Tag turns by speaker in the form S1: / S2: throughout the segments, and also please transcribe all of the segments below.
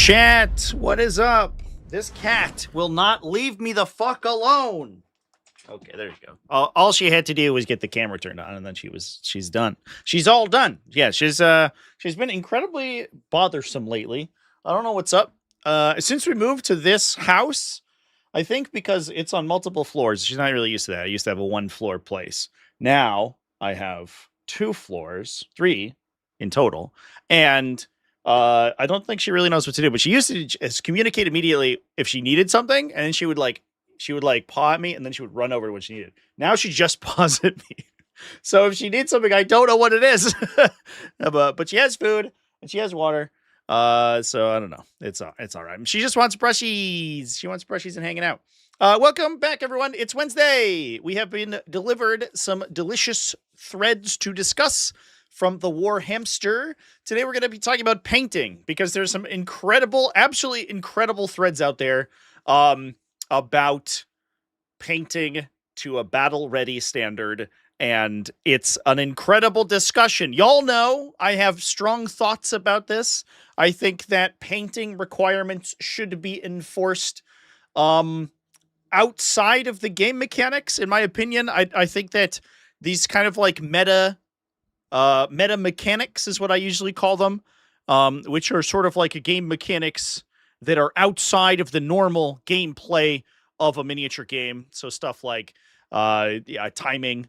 S1: Chat, what is up? This cat will not leave me the fuck alone. Okay, there you go. All she had to do was get the camera turned on, and then she's done. She's all done. Yeah, she's been incredibly bothersome lately. I don't know what's up. Since we moved to this house, I think because it's on multiple floors, she's not really used to that. I used to have a 1-floor place. Now I have 2 floors, 3 in total, and I don't think she really knows what to do. But she used to just communicate immediately if she needed something, and then she would paw at me, and then she would run over to what she needed. Now she just paws at me. So if she needs something, I don't know what it is. but she has food and she has water. So I don't know. It's all right. She just wants brushies. She wants brushies and hanging out. Welcome back, everyone. It's Wednesday. We have been delivered some delicious threads to discuss from the Warhamster. Today we're going to be talking about painting because there's some absolutely incredible threads out there about painting to a battle-ready standard, and it's an incredible discussion. Y'all know I have strong thoughts about this. I think that painting requirements should be enforced outside of the game mechanics, in my opinion. I think that these kind of like meta mechanics is what I usually call them, which are sort of like a game mechanics that are outside of the normal gameplay of a miniature game. So stuff like timing,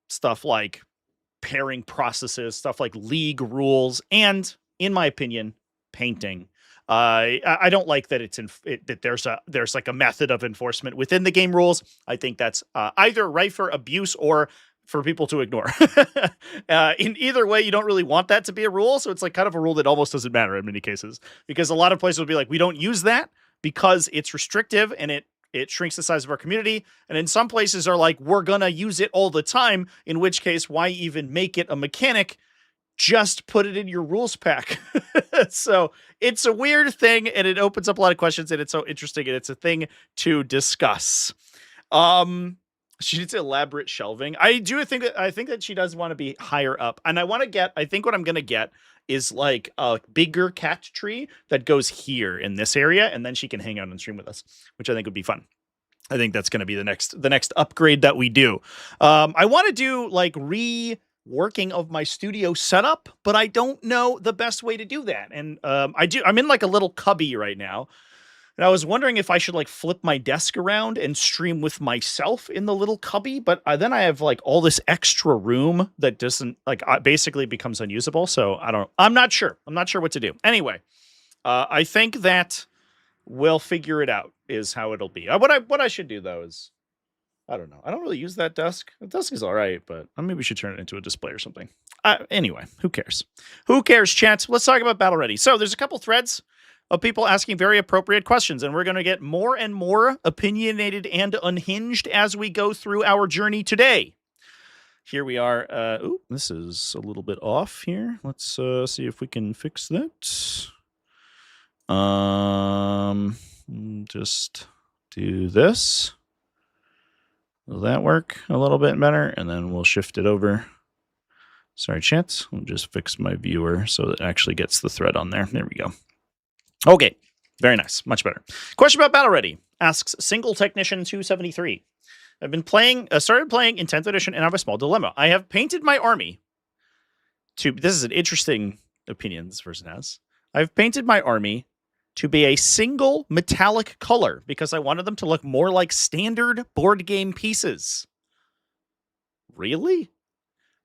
S1: stuff like pairing processes, stuff like league rules, and in my opinion, painting. I don't like that that there's like a method of enforcement within the game rules. I think that's either ripe for abuse or for people to ignore. In either way, you don't really want that to be a rule. So it's like kind of a rule that almost doesn't matter in many cases, because a lot of places will be like, we don't use that because it's restrictive and it shrinks the size of our community. And in some places are like, we're going to use it all the time, in which case, why even make it a mechanic? Just put it in your rules pack. So it's a weird thing, and it opens up a lot of questions, and it's so interesting, and it's a thing to discuss. She needs elaborate shelving. I think that she does want to be higher up. And I think what I'm going to get is like a bigger cat tree that goes here in this area. And then she can hang out and stream with us, which I think would be fun. I think that's going to be the next upgrade that we do. I want to do like reworking of my studio setup, but I don't know the best way to do that. And I'm in like a little cubby right now. And I was wondering if I should like flip my desk around and stream with myself in the little cubby, but then I have like all this extra room that doesn't basically becomes unusable. So I'm not sure. I'm not sure what to do. Anyway, I think that we'll figure it out is how it'll be. What I should do though is, I don't know. I don't really use that desk. The desk is all right, but maybe we should turn it into a display or something. Anyway, who cares? Who cares, chat? Let's talk about Battle Ready. So there's a couple threads of people asking very appropriate questions, and we're going to get more and more opinionated and unhinged as we go through our journey today. Here we are. This is a little bit off here. Let's see if we can fix that. Just do this. Will that work a little bit better? And then we'll shift it over. Sorry, chat. We'll just fix my viewer so that it actually gets the thread on there. There we go. Okay, very nice. Much better. Question about Battle Ready asks Single Technician 273. I've been started playing in 10th edition and I have a small dilemma. I have painted my army this is an interesting opinion this person has. I've painted my army to be a single metallic color because I wanted them to look more like standard board game pieces. Really?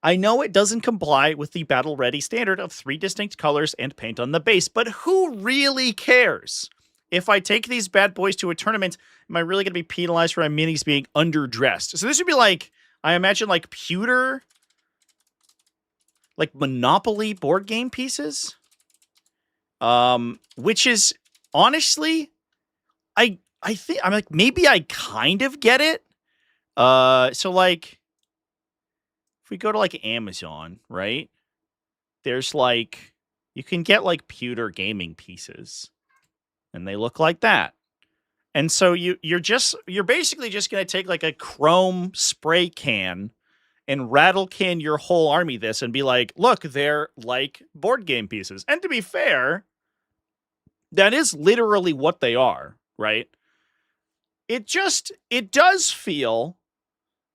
S1: I know it doesn't comply with the Battle Ready standard of 3 distinct colors and paint on the base, but who really cares? If I take these bad boys to a tournament, am I really going to be penalized for my minis being underdressed? So this would be like, I imagine like pewter, like Monopoly board game pieces. Which is honestly, I think I'm like, maybe I kind of get it. So like, if we go to like Amazon, right? There's like, you can get like pewter gaming pieces and they look like that. And so you're basically just going to take like a chrome spray can and rattle can your whole army this and be like, look, they're like board game pieces. And to be fair, That is literally what they are, right? It does feel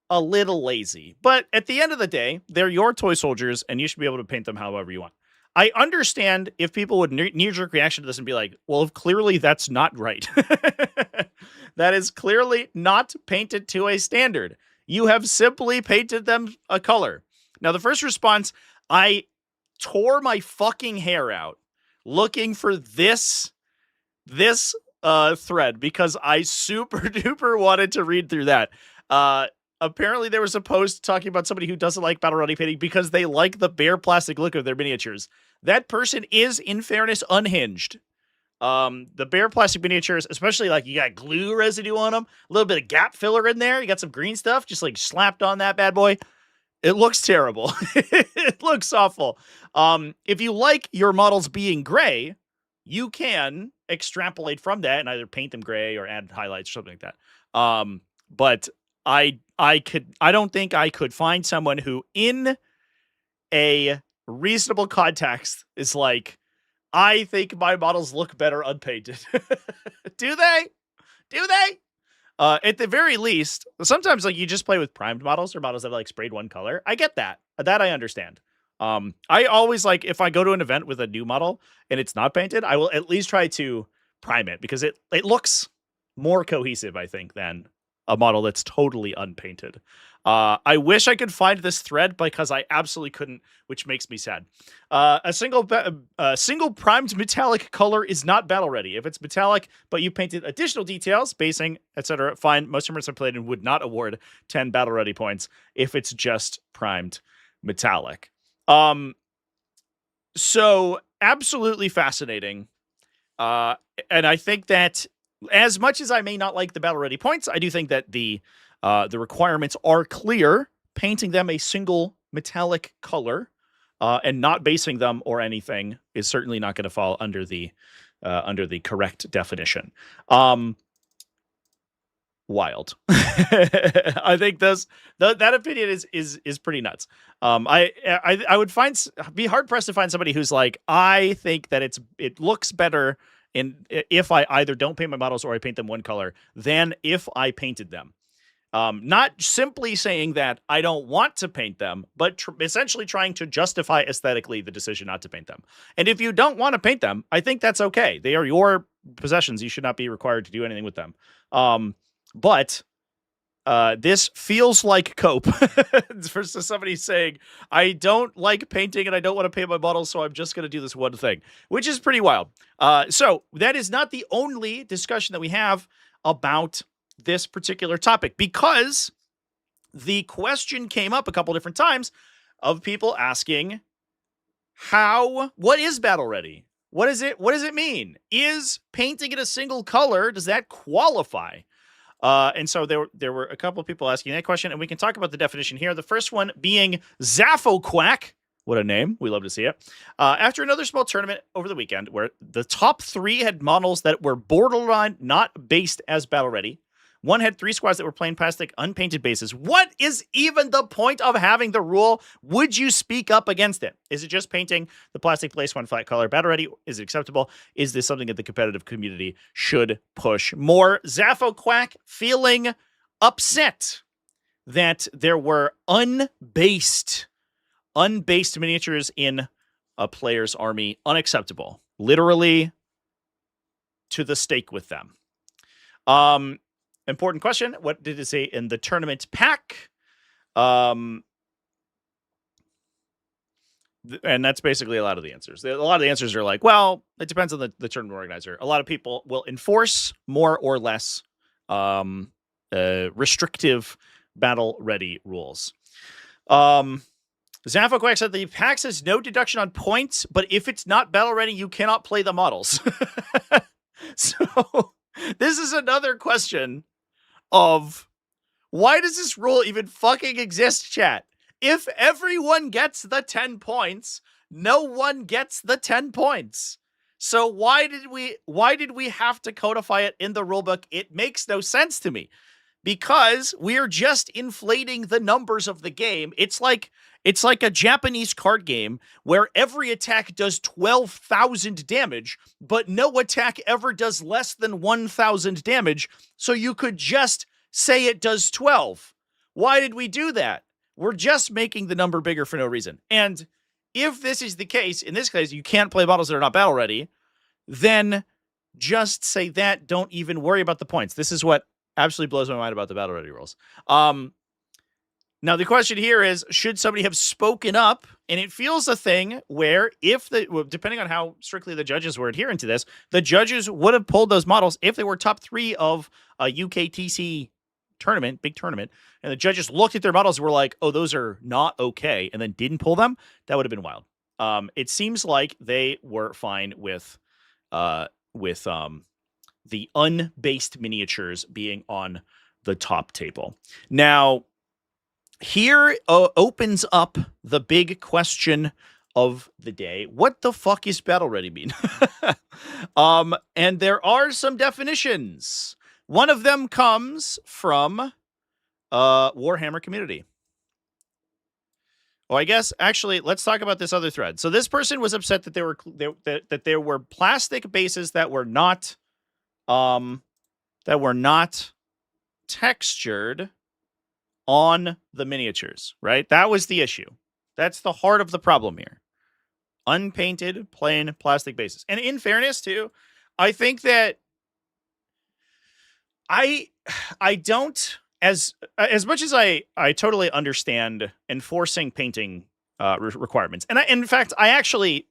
S1: a little lazy. But at the end of the day, they're your toy soldiers, and you should be able to paint them however you want. I understand if people would knee-jerk reaction to this and be like, well, clearly that's not right. That is clearly not painted to a standard. You have simply painted them a color. Now, the first response, I tore my fucking hair out looking for this thread because I super duper wanted to read through that. Apparently there was a post talking about somebody who doesn't like battle ready painting because they like the bare plastic look of their miniatures. That person is, in fairness, unhinged. The bare plastic miniatures, especially like you got glue residue on them, a little bit of gap filler in there, you got some green stuff just like slapped on that bad boy. It looks terrible. It looks awful. If you like your models being gray, you can extrapolate from that and either paint them gray or add highlights or something like that. But I don't think I could find someone who in a reasonable context is like, I think my models look better unpainted. Do they? At the very least, sometimes like you just play with primed models or models that have like sprayed one color. I get that. That I understand. I always like, if I go to an event with a new model and it's not painted, I will at least try to prime it because it looks more cohesive, I think, than a model that's totally unpainted. I wish I could find this thread because I absolutely couldn't, which makes me sad. A single primed metallic color is not battle ready. If it's metallic, but you painted additional details, basing, etc., fine. Most tournaments I played in would not award 10 battle ready points if it's just primed metallic. So absolutely fascinating. And I think that as much as I may not like the battle ready points, I do think that the requirements are clear. Painting them a single metallic color and not basing them or anything is certainly not going to fall under the correct definition. Wild. I think that opinion is pretty nuts. I would be hard pressed to find somebody who's like, I think that it looks better if I either don't paint my models or I paint them one color than if I painted them. Not simply saying that I don't want to paint them, but essentially trying to justify aesthetically the decision not to paint them. And if you don't want to paint them, I think that's okay. They are your possessions. You should not be required to do anything with them. But this feels like cope for somebody saying, I don't like painting and I don't want to paint my models, so I'm just going to do this one thing, which is pretty wild. So that is not the only discussion that we have about this particular topic, because the question came up a couple different times of people asking, what is battle ready? What does it mean? Is painting it a single color, does that qualify? And so there were a couple of people asking that question, and we can talk about the definition here. The first one being Zaffoquack. What a name. We love to see it. After another small tournament over the weekend where the top 3 had models that were borderline not based as battle ready. One had 3 squads that were plain plastic, unpainted bases. What is even the point of having the rule? Would you speak up against it? Is it just painting the plastic place one flat color battle ready? Is it acceptable? Is this something that the competitive community should push more? Zaffoquack feeling upset that there were unbased miniatures in a player's army. Unacceptable. Literally to the stake with them. Important question. What did it say in the tournament pack? And that's basically a lot of the answers. A lot of the answers are like, well, it depends on the tournament organizer. A lot of people will enforce more or less restrictive battle ready rules. Zaffoquack said the pack says no deduction on points, but if it's not battle ready, you cannot play the models. So this is another question of why does this rule even fucking exist, chat? If everyone gets the 10 points, no one gets the 10 points. So why did we have to codify it in the rulebook? It makes no sense to me. because we're just inflating the numbers of the game. It's like a Japanese card game where every attack does 12,000 damage, but no attack ever does less than 1,000 damage, so you could just say it does 12. Why did we do that? We're just making the number bigger for no reason. And if this is the case, in this case, you can't play models that are not battle ready, then just say that. Don't even worry about the points. This is what absolutely blows my mind about the battle ready rules. Now, the question here is, should somebody have spoken up? And it feels a thing where depending on how strictly the judges were adhering to this, the judges would have pulled those models if they were top 3 of a UKTC tournament, big tournament, and the judges looked at their models and were like, oh, those are not okay, and then didn't pull them. That would have been wild. It seems like they were fine with the unbased miniatures being on the top table. Now, here opens up the big question of the day. What the fuck is battle ready mean? And there are some definitions. One of them comes from Warhammer community. Oh, I guess actually, let's talk about this other thread. So this person was upset that there were plastic bases that were not textured on the miniatures, right? That was the issue. That's the heart of the problem here. Unpainted, plain plastic bases. And in fairness, too, I think that I don't, as much as I totally understand enforcing painting requirements. And in fact, I actually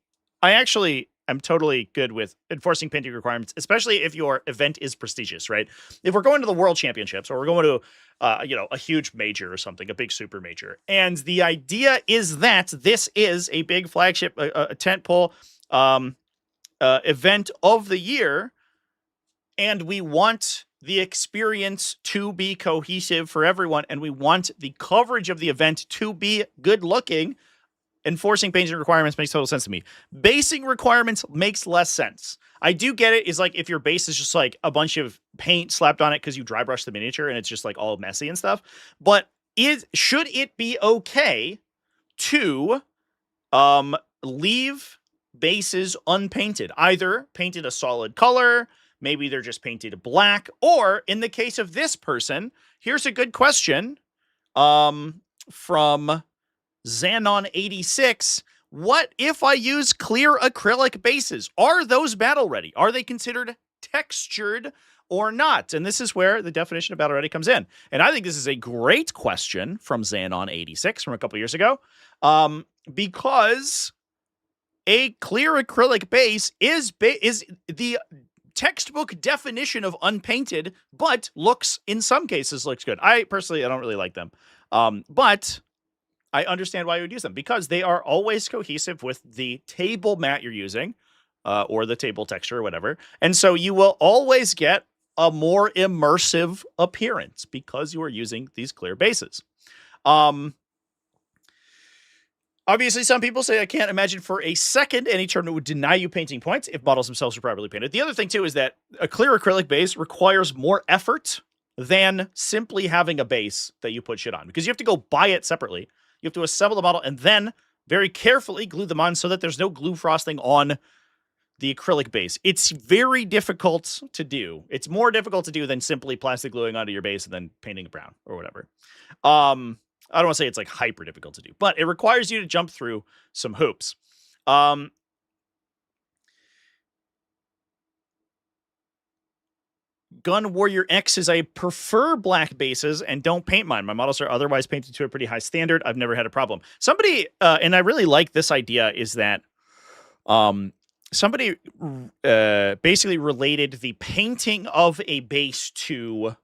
S1: am totally good with enforcing painting requirements, especially if your event is prestigious, right? If we're going to the World Championships or we're going to a huge major or something, a big super major, and the idea is that this is a big flagship, a tentpole event of the year, and we want the experience to be cohesive for everyone, and we want the coverage of the event to be good looking, enforcing painting requirements makes total sense to me. Basing requirements makes less sense. I do get it. Is like if your base is just like a bunch of paint slapped on it because you dry brush the miniature and it's just like all messy and stuff. But should it be okay to leave bases unpainted? Either painted a solid color, maybe they're just painted black, or in the case of this person, here's a good question from Xanon86. What if I use clear acrylic bases? Are those battle ready? Are they considered textured or not? And this is where the definition of battle ready comes in. And I think this is a great question from Xanon86 from a couple years ago, because a clear acrylic base is the textbook definition of unpainted, but in some cases looks good. I personally don't really like them, but I understand why you would use them, because they are always cohesive with the table mat you're using, or the table texture or whatever. And so you will always get a more immersive appearance because you are using these clear bases. Obviously, some people say, I can't imagine for a second any tournament would deny you painting points if models themselves are properly painted. The other thing, too, is that a clear acrylic base requires more effort than simply having a base that you put shit on, because you have to go buy it separately. You have to assemble the model and then very carefully glue them on so that there's no glue frosting on the acrylic base. It's very difficult to do. It's more difficult to do than simply plastic gluing onto your base and then painting it brown or whatever. I don't want to say it's like hyper difficult to do, but it requires you to jump through some hoops. Gun Warrior X says, I prefer black bases and don't paint mine. My models are otherwise painted to a pretty high standard. I've never had a problem. Somebody, and I really like this idea, is that somebody basically related the painting of a base to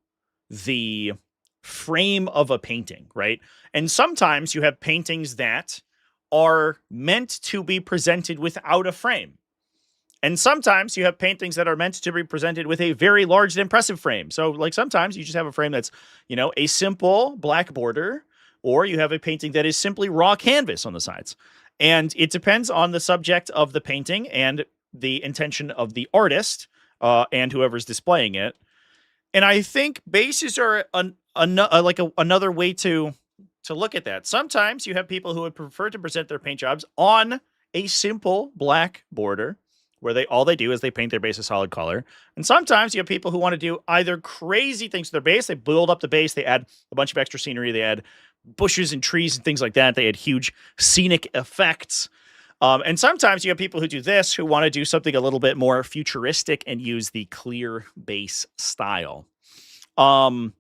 S1: the frame of a painting, right? And sometimes you have paintings that are meant to be presented without a frame. And sometimes you have paintings that are meant to be presented with a very large and impressive frame. So like sometimes you just have a frame that's, a simple black border, or you have a painting that is simply raw canvas on the sides. And it depends on the subject of the painting and the intention of the artist and whoever's displaying it. And I think bases are another way to look at that. Sometimes you have people who would prefer to present their paint jobs on a simple black border where all they do is they paint their base a solid color. And sometimes you have people who want to do either crazy things to their base. They build up the base. They add a bunch of extra scenery. They add bushes and trees and things like that. They add huge scenic effects. And sometimes you have people who do this, who want to do something a little bit more futuristic and use the clear base style. And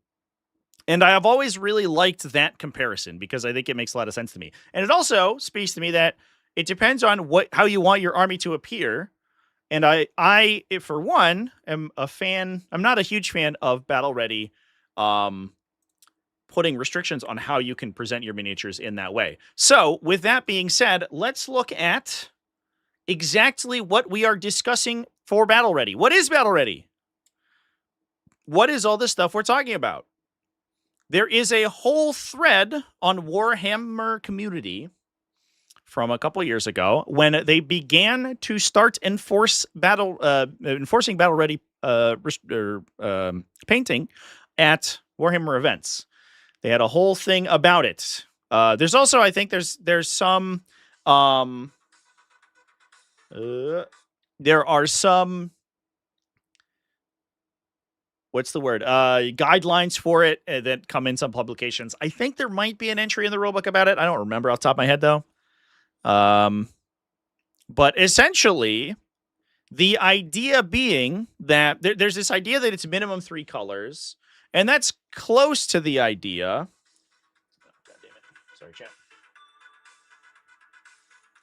S1: I have always really liked that comparison because I think it makes a lot of sense to me. And it also speaks to me that it depends on how you want your army to appear. And I, for one, am a fan. I'm not a huge fan of Battle Ready putting restrictions on how you can present your miniatures in that way. So with that being said, let's look at exactly what we are discussing for Battle Ready. What is Battle Ready? What is all this stuff we're talking about? There is a whole thread on Warhammer Community from a couple years ago when they began to start enforcing Battle Ready painting at Warhammer events. They had a whole thing about it. There's also, I think, there's some there are some, what's the word? Guidelines for it that come in some publications. I think there might be an entry in the rulebook about it. I don't remember off the top of my head though. But essentially, the idea being that there's this idea that it's minimum 3 colors, and that's close to the idea. God damn it. Sorry, chat.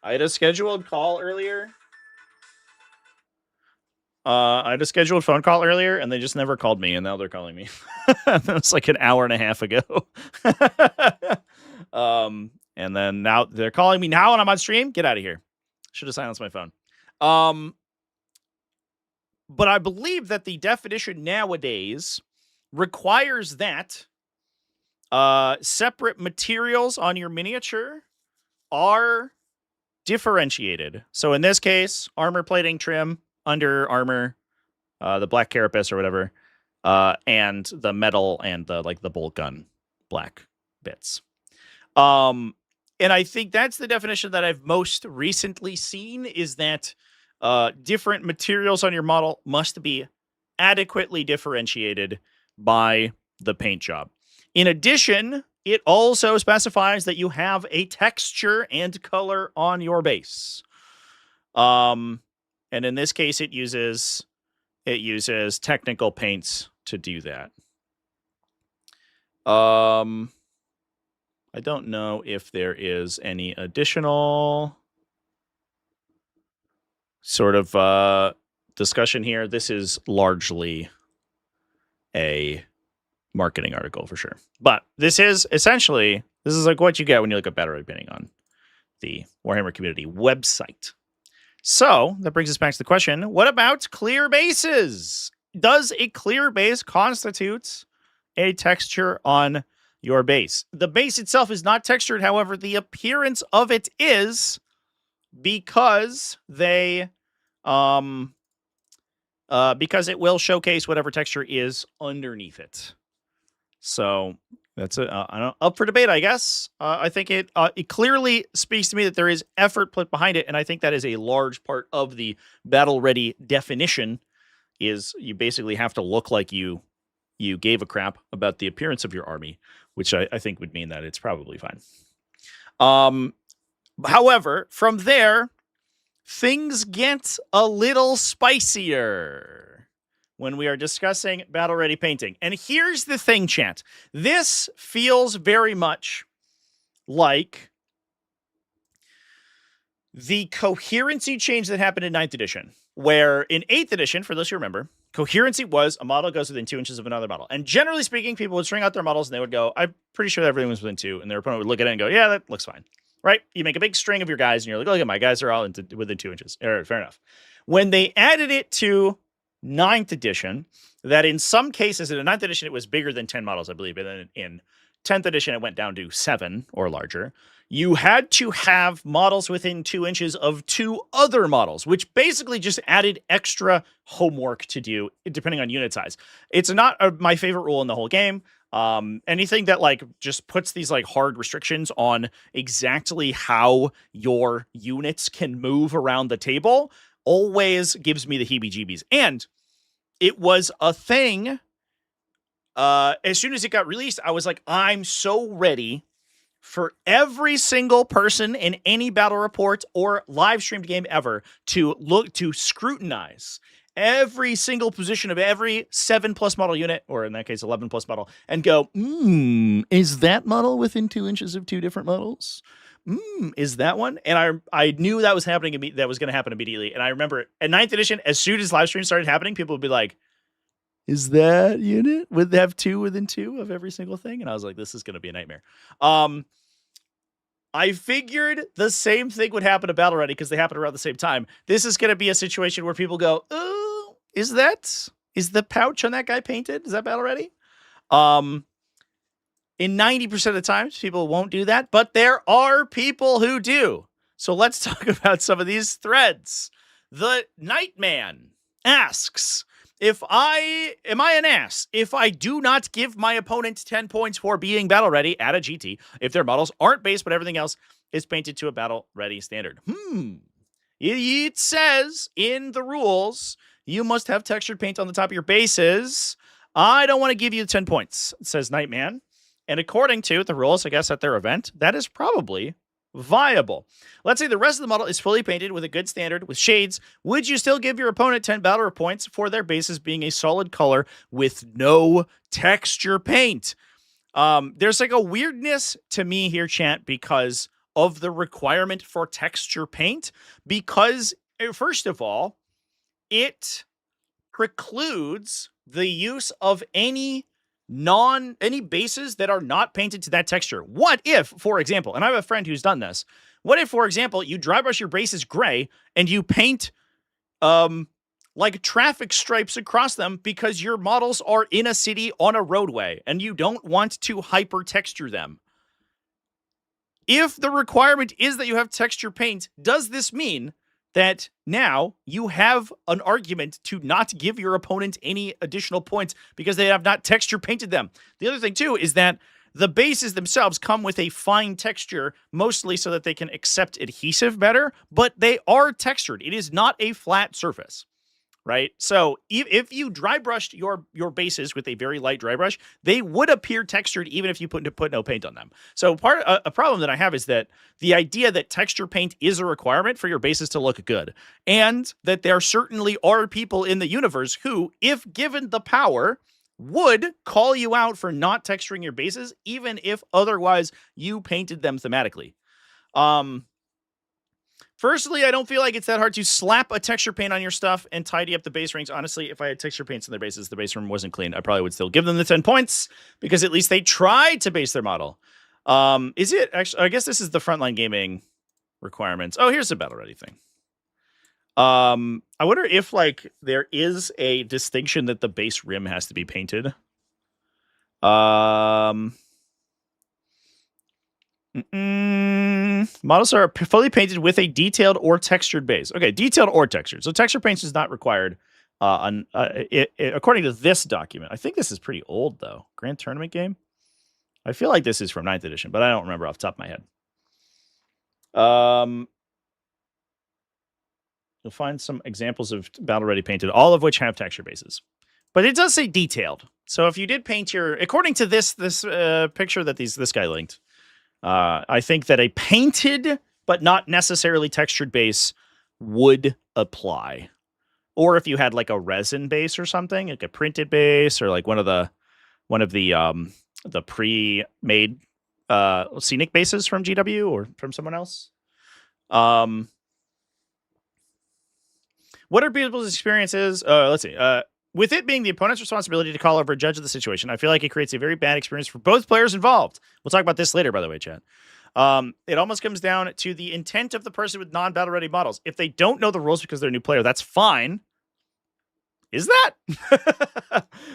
S1: I had a scheduled call earlier. I had a scheduled phone call earlier, and they just never called me, and now they're calling me. That was like an hour and a half ago. And then now they're calling me now, and I'm on stream. Get out of here. Should have silenced my phone. But I believe that the definition nowadays requires that separate materials on your miniature are differentiated. So in this case, armor plating trim, under armor, the black carapace or whatever, and the metal and the bolt gun black bits. And I think that's the definition that I've most recently seen, is that different materials on your model must be adequately differentiated by the paint job. In addition, it also specifies that you have a texture and color on your base. And in this case, it uses technical paints to do that. I don't know if there is any additional sort of discussion here. This is largely a marketing article for sure. But this is like what you get when you look at Battle Ready painting on the Warhammer Community website. So that brings us back to the question, what about clear bases? Does a clear base constitute a texture on your base? The base itself is not textured, however, the appearance of it is, because because it will showcase whatever texture is underneath it. So that's up for debate, I guess. I think it clearly speaks to me that there is effort put behind it, and I think that is a large part of the Battle Ready definition. Is you basically have to look like you gave a crap about the appearance of your army, which I think would mean that it's probably fine. However, from there, things get a little spicier when we are discussing Battle Ready painting. And here's the thing, chat. This feels very much like the coherency change that happened in 9th edition, where in 8th edition, for those who remember, coherency was a model goes within 2 inches of another model. And generally speaking, people would string out their models and they would go, I'm pretty sure everything was within 2. And their opponent would look at it and go, yeah, that looks fine. Right? You make a big string of your guys and you're like, look at my guys are all within 2 inches. Fair enough. When they added it to 9th edition, that in some cases, in the 9th edition, it was bigger than 10 models, I believe. And then in 10th edition, it went down to 7 or larger. You had to have models within 2 inches of 2 other models, which basically just added extra homework to do, depending on unit size. It's not my favorite rule in the whole game. Anything that like just puts these like hard restrictions on exactly how your units can move around the table always gives me the heebie-jeebies. And it was a thing. As soon as it got released, I was like, I'm so ready for every single person in any battle report or live streamed game ever to scrutinize every single position of every 7+ model unit, or in that case, 11+ model, and go, is that model within 2 inches of 2 different models? Is that one? And I knew that was happening. That was going to happen immediately. And I remember at 9th edition, as soon as live stream started happening, people would be like, is that unit? Would they have 2 within 2 of every single thing? And I was like, this is going to be a nightmare. I figured the same thing would happen to Battle Ready because they happen around the same time. This is going to be a situation where people go, oh, is the pouch on that guy painted? Is that Battle Ready? In 90% of the times, people won't do that, but there are people who do. So let's talk about some of these threads. The Nightman asks, am I an ass if I do not give my opponent 10 points for being battle ready at a GT if their models aren't base but everything else is painted to a battle ready standard? It says in the rules you must have textured paint on the top of your bases. I don't want to give you 10 points, says Nightman. And according to the rules, I guess at their event, that is probably viable. Let's say the rest of the model is fully painted with a good standard with shades. Would you still give your opponent 10 battle points for their bases being a solid color with no texture paint? There's like a weirdness to me here, chat, because of the requirement for texture paint. Because first of all, it precludes the use of any bases that are not painted to that texture. What if, for example, and I have a friend who's done this, what if, for example, you dry brush your bases gray and you paint like traffic stripes across them because your models are in a city on a roadway and you don't want to hyper texture them? If the requirement is that you have texture paint, does this mean that now you have an argument to not give your opponent any additional points because they have not texture painted them? The other thing, too, is that the bases themselves come with a fine texture, mostly so that they can accept adhesive better, but they are textured. It is not a flat surface, right? So if you dry brushed your bases with a very light dry brush, they would appear textured even if you put no paint on them. So a problem that I have is that the idea that texture paint is a requirement for your bases to look good, and that there certainly are people in the universe who, if given the power, would call you out for not texturing your bases, even if otherwise you painted them thematically. Firstly, I don't feel like it's that hard to slap a texture paint on your stuff and tidy up the base rings. Honestly, if I had texture paints in their bases, the base ring wasn't clean, I probably would still give them the 10 points because at least they tried to base their model. Is it actually? I guess this is the Frontline Gaming requirements. Oh, here's the battle ready thing. I wonder if like there is a distinction that the base rim has to be painted. Models are fully painted with a detailed or textured base. Okay, detailed or textured. So texture paint is not required according to this document. I think this is pretty old, though. Grand Tournament game? I feel like this is from 9th edition, but I don't remember off the top of my head. You'll find some examples of battle ready painted, all of which have texture bases. But it does say detailed. So if you did paint your... According to this picture that this guy linked, I think that a painted but not necessarily textured base would apply. Or if you had like a resin base or something, like a printed base, or like one of the pre-made scenic bases from GW or from someone else. What are people's experiences? Let's see. With it being the opponent's responsibility to call over a judge of the situation, I feel like it creates a very bad experience for both players involved. We'll talk about this later, by the way, chat. It almost comes down to the intent of the person with non-battle ready models. If they don't know the rules because they're a new player, that's fine. Is that?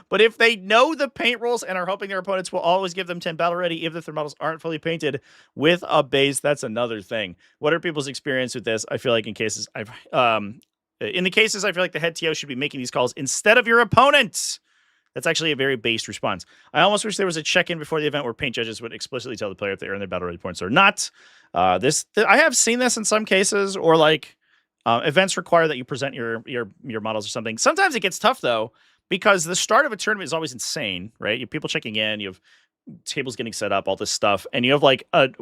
S1: But if they know the paint rules and are hoping their opponents will always give them 10 battle ready, even if their models aren't fully painted with a base, that's another thing. What are people's experience with this? I feel like in the cases, I feel like the head TO should be making these calls instead of your opponents. That's actually a very based response. I almost wish there was a check-in before the event where paint judges would explicitly tell the player if they earn their battle ready points or not. I have seen this in some cases, or like events require that you present your models or something. Sometimes it gets tough though, because the start of a tournament is always insane, right? You have people checking in, you have tables getting set up, all this stuff, and you have like an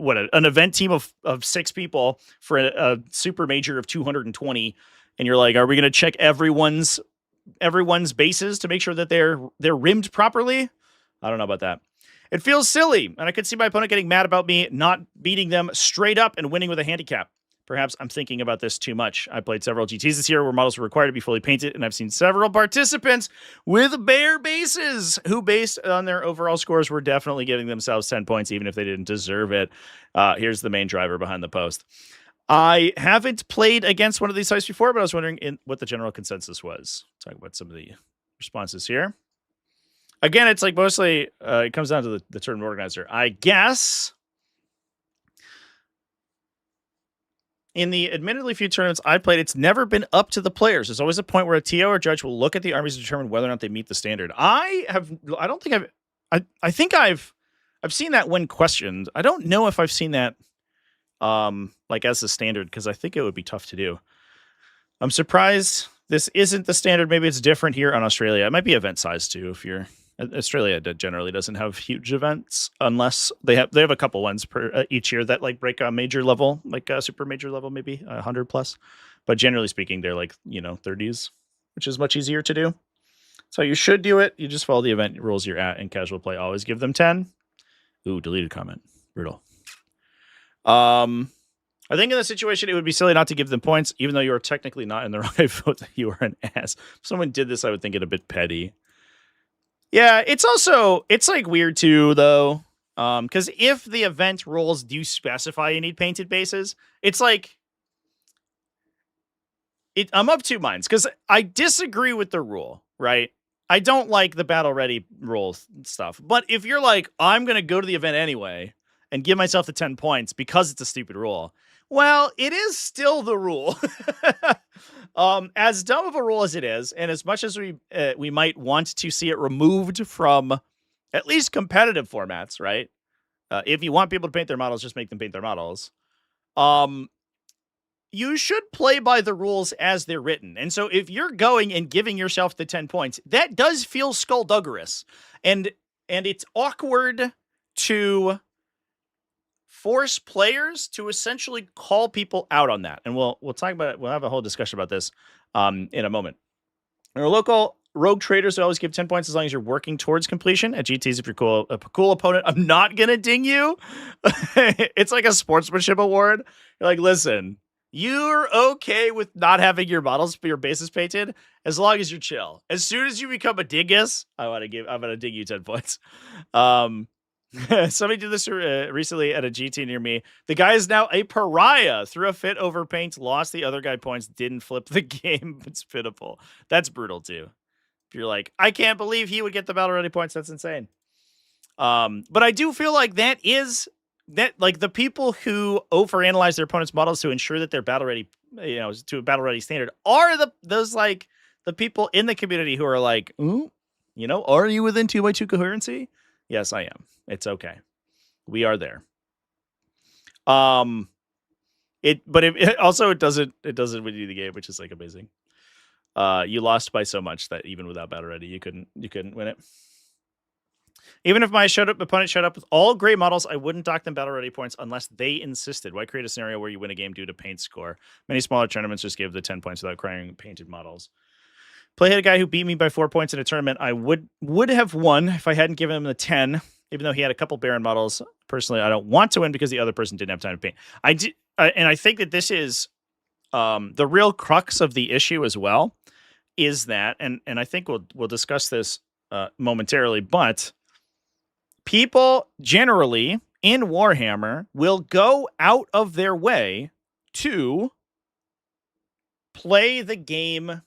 S1: event team of 6 people for a super major of 220, and you're like, are we going to check everyone's bases to make sure that they're rimmed properly? I don't know about that. It feels silly, and I could see my opponent getting mad about me not beating them straight up and winning with a handicap. Perhaps I'm thinking about this too much. I played several GTs this year where models were required to be fully painted, and I've seen several participants with bare bases who, based on their overall scores, were definitely giving themselves 10 points, even if they didn't deserve it. Here's the main driver behind the post. I haven't played against one of these sites before, but I was wondering what the general consensus was. Talk about some of the responses here. Again, it's like mostly, it comes down to the tournament organizer. I guess in the admittedly few tournaments I played, it's never been up to the players. There's always a point where a TO or judge will look at the armies to determine whether or not they meet the standard. I think I've seen that when questioned. I don't know if I've seen that like as the standard, because I think it would be tough to do. I'm surprised this isn't the standard. Maybe it's different here on Australia. It might be event size too. Australia generally doesn't have huge events unless they have a couple ones per each year that like break a major level, like a super major level, maybe 100 plus. But generally speaking, they're like 30s, which is much easier to do. So you should do it. You just follow the event rules you're at in casual play. Always give them 10. Ooh, deleted comment. Brutal. I think in this situation, it would be silly not to give them points, even though you are technically not in the right. I vote that you are an ass. If someone did this, I would think it a bit petty. Yeah, it's like weird too, though. Because if the event rules do specify you need painted bases, it's like I'm of two minds, because I disagree with the rule, right? I don't like the battle ready rule stuff. But if you're like, I'm going to go to the event anyway and give myself the 10 points because it's a stupid rule, well, it is still the rule. As dumb of a rule as it is, and as much as we might want to see it removed from at least competitive formats, right? If you want people to paint their models, just make them paint their models. You should play by the rules as they're written. And so if you're going and giving yourself the 10 points, that does feel skullduggerous. And it's awkward to force players to essentially call people out on that. And we'll talk about it. We'll have a whole discussion about this in a moment. Our local rogue traders always give 10 points as long as you're working towards completion. At GTs, if you're a cool opponent, I'm not going to ding you. It's like a sportsmanship award. You're like, listen, you're okay with not having your models for your bases painted as long as you're chill. As soon as you become a dingus, I'm going to ding you 10 points. Somebody did this recently at a GT near me. The guy is now a pariah. Threw a fit over paint, lost the other guy points, didn't flip the game. It's pitiful. That's brutal too. If you're like, I can't believe he would get the battle ready points, that's insane. But I do feel like that like the people who overanalyze their opponent's models to ensure that they're battle ready, to a battle ready standard, are those like the people in the community who are like, are you within 2x2 coherency? Yes, I am. It's okay. We are there. It doesn't win you the game, which is like amazing. You lost by so much that even without battle ready, you couldn't win it. Even if my opponent showed up with all gray models, I wouldn't dock them battle ready points unless they insisted. Why create a scenario where you win a game due to paint score? Many smaller tournaments just give the 10 points without requiring painted models. Played a guy who beat me by 4 points in a tournament. I would have won if I hadn't given him the 10, even though he had a couple Baron models. Personally, I don't want to win because the other person didn't have time to paint. And I think that this is the real crux of the issue as well, is that, and I think we'll discuss this momentarily, but people generally in Warhammer will go out of their way to play the game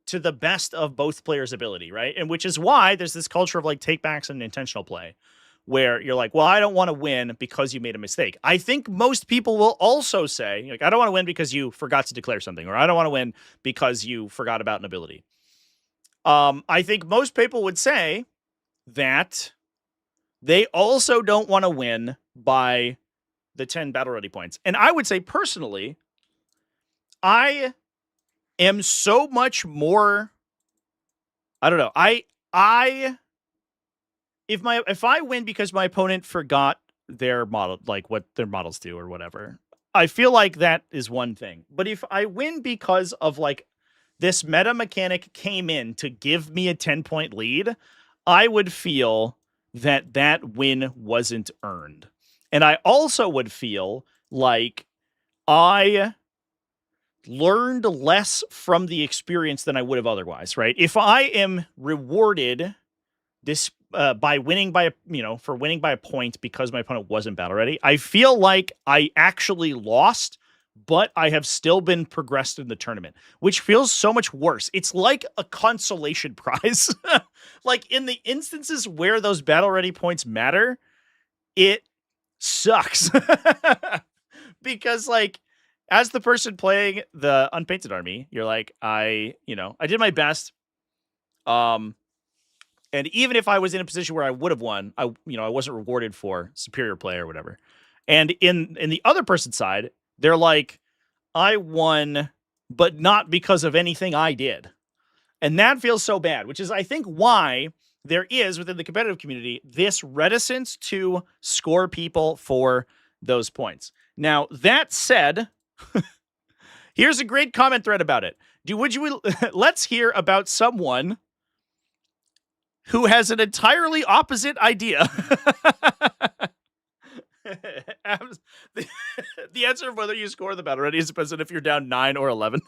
S1: to the best of both players' ability, right? And which is why there's this culture of like takebacks and intentional play, where you're like, well, I don't want to win because you made a mistake. I think most people will also say, like, I don't want to win because you forgot to declare something, or I don't want to win because you forgot about an ability. I think most people would say that they also don't want to win by the 10 battle ready points. And I would say personally, I am so much more, I don't know. If I win because my opponent forgot their model, like what their models do or whatever, I feel like that is one thing. But if I win because of like this meta mechanic came in to give me a 10-point lead, I would feel that that win wasn't earned. And I also would feel like I learned less from the experience than I would have otherwise, right? If I am rewarded this by winning by winning by a point because my opponent wasn't battle ready, I feel like I actually lost, but I have still been progressed in the tournament, which feels so much worse. It's like a consolation prize. Like in the instances where those battle ready points matter, it sucks. Because like, as the person playing the unpainted army, you're like, I did my best. And even if I was in a position where I would have won, I wasn't rewarded for superior play or whatever. And in the other person's side, they're like, I won, but not because of anything I did. And that feels so bad, which is, I think, why there is within the competitive community this reticence to score people for those points. Now, that said, here's a great comment thread about it. Let's hear about someone who has an entirely opposite idea. The answer of whether you score the battle ready is depends on if you're down 9 or 11.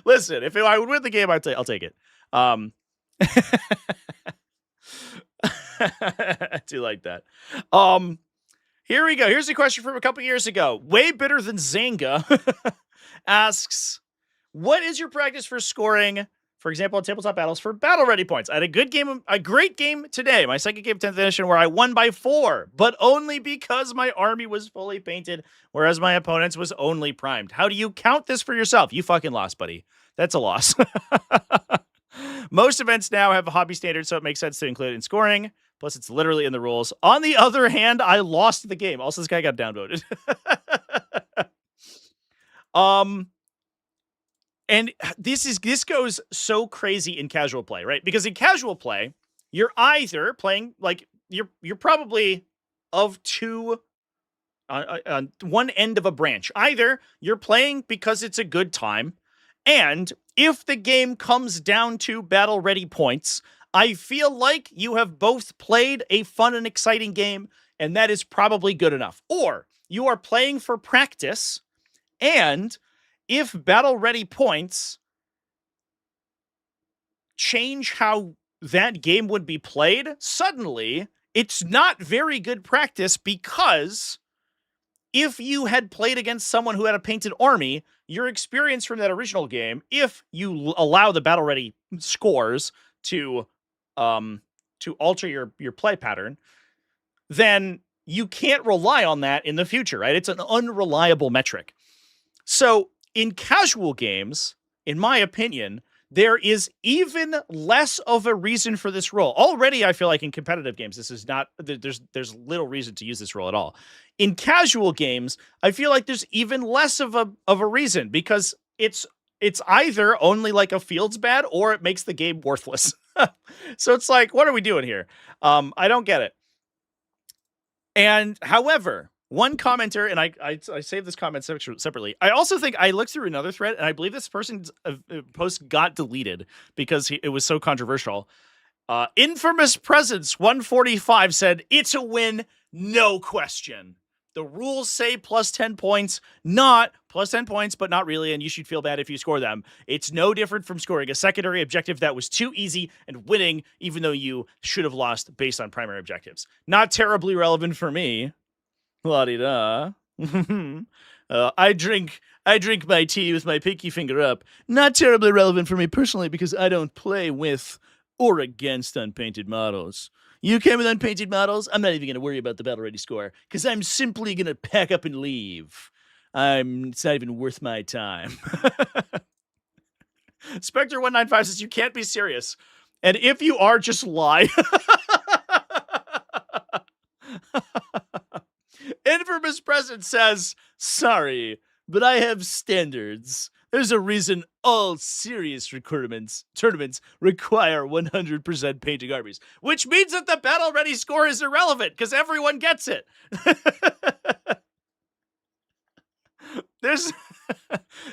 S1: Listen, if I would win the game, I'll take it. I do like that. Here we go. Here's a question from a couple years ago. Way Better Than Zanga asks, what is your practice for scoring, for example, in tabletop battles for battle ready points? I had a great game today, my second game of 10th edition, where I won by 4, but only because my army was fully painted, whereas my opponent's was only primed. How do you count this for yourself? You fucking lost, buddy. That's a loss. Most events now have a hobby standard, so it makes sense to include it in scoring. Plus, it's literally in the rules. On the other hand, I lost the game. Also, this guy got downvoted. And this goes so crazy in casual play, right? Because in casual play, you're either playing like you're probably of two on one end of a branch. Either you're playing because it's a good time, and if the game comes down to battle ready points, I feel like you have both played a fun and exciting game, and that is probably good enough. Or you are playing for practice, and if battle ready points change how that game would be played, suddenly it's not very good practice, because if you had played against someone who had a painted army, your experience from that original game, if you allow the battle ready scores to alter your play pattern, then you can't rely on that in the future, right? It's an unreliable metric. So in casual games, in my opinion, there is even less of a reason for this rule. Already, I feel like in competitive games, this is not, there's little reason to use this rule at all. In casual games, I feel like there's even less of a reason, because it's either only like a field's bad, or it makes the game worthless. So it's like, what are we doing here? I don't get it. And however, one commenter, and I saved this comment separately. I also think I looked through another thread, and I believe this person's post got deleted because it was so controversial. Infamous Presence 145 said, "It's a win, no question. The rules say plus 10 points, not plus 10 points, but not really, and you should feel bad if you score them. It's no different from scoring a secondary objective that was too easy and winning, even though you should have lost based on primary objectives. Not terribly relevant for me. La-di-da." I drink my tea with my pinky finger up. Not terribly relevant for me personally because I don't play with or against unpainted models. You came with unpainted models? I'm not even going to worry about the battle ready score because I'm simply going to pack up and leave. It's not even worth my time. Spectre195 says you can't be serious. And if you are, just lie. Infamous President says, sorry, but I have standards. There's a reason all serious tournaments require 100% painting armies, which means that the battle ready score is irrelevant because everyone gets it. There's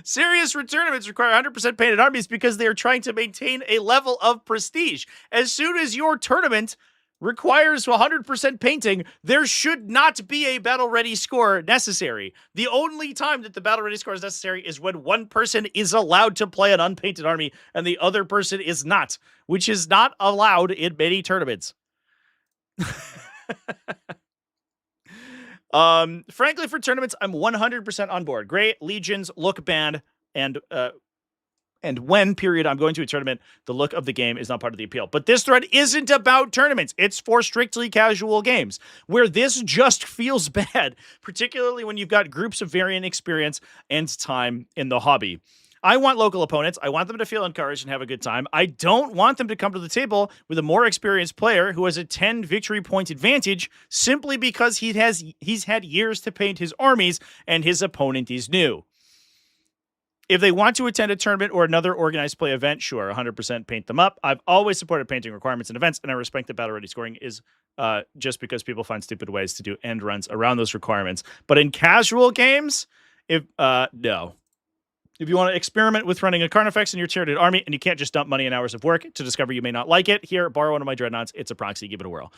S1: serious tournaments require 100% painted armies because they are trying to maintain a level of prestige. As soon as your tournament requires 100% painting, there should not be a battle-ready score necessary. The only time that the battle-ready score is necessary is when one person is allowed to play an unpainted army and the other person is not, which is not allowed in many tournaments. Frankly, for tournaments, I'm 100% on board. Great, legions look bad, and when, period, I'm going to a tournament, the look of the game is not part of the appeal. But this thread isn't about tournaments. It's for strictly casual games, where this just feels bad, particularly when you've got groups of varying experience and time in the hobby. I want local opponents. I want them to feel encouraged and have a good time. I don't want them to come to the table with a more experienced player who has a 10 victory point advantage simply because he's had years to paint his armies and his opponent is new. If they want to attend a tournament or another organized play event, sure, 100% paint them up. I've always supported painting requirements in events, and I respect that battle ready scoring is just because people find stupid ways to do end runs around those requirements. But in casual games, no. If you want to experiment with running a Carnifex in your tiered army and you can't just dump money and hours of work to discover you may not like it, here, borrow one of my Dreadnoughts. It's a proxy. Give it a whirl.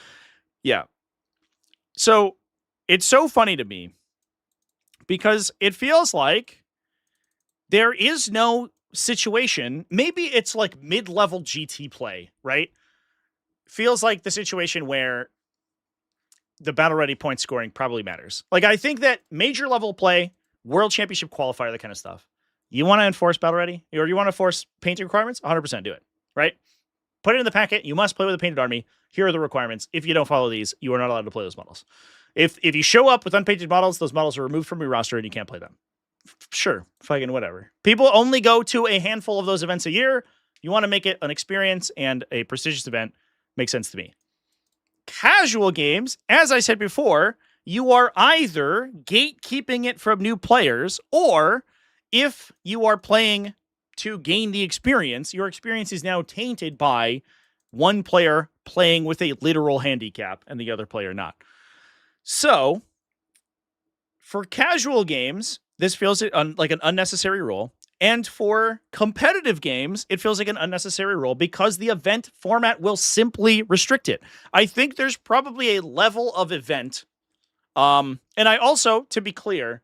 S1: Yeah. So it's so funny to me because it feels like there is no situation. Maybe it's like mid-level GT play, right? Feels like the situation where the battle ready point scoring probably matters. Like, I think that major level play, world championship qualifier, that kind of stuff. You want to enforce battle ready, or you want to force painting requirements? 100% do it, right? Put it in the packet. You must play with a painted army. Here are the requirements. If you don't follow these, you are not allowed to play those models. If you show up with unpainted models, those models are removed from your roster and you can't play them. Sure, fucking whatever. People only go to a handful of those events a year. You want to make it an experience and a prestigious event. Makes sense to me. Casual games, as I said before, you are either gatekeeping it from new players, or if you are playing to gain the experience, your experience is now tainted by one player playing with a literal handicap and the other player not. So, for casual games, this feels like an unnecessary rule. And for competitive games, it feels like an unnecessary rule because the event format will simply restrict it. I think there's probably a level of event. And I also, to be clear,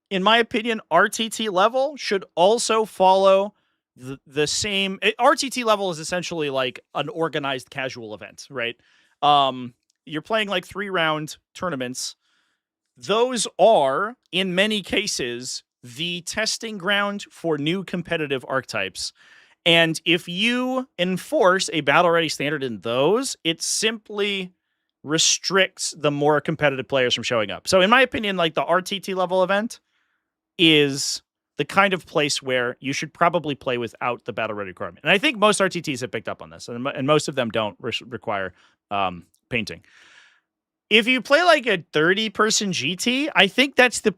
S1: in my opinion, RTT level should also follow the same. RTT level is essentially like an organized casual event, right? You're playing like 3-round tournaments. Those are, in many cases, the testing ground for new competitive archetypes. And if you enforce a battle-ready standard in those, it simply restricts the more competitive players from showing up. So in my opinion, like the RTT level event is the kind of place where you should probably play without the battle ready requirement. And I think most RTTs have picked up on this, and most of them don't require painting. If you play like a 30-person GT, I think that's the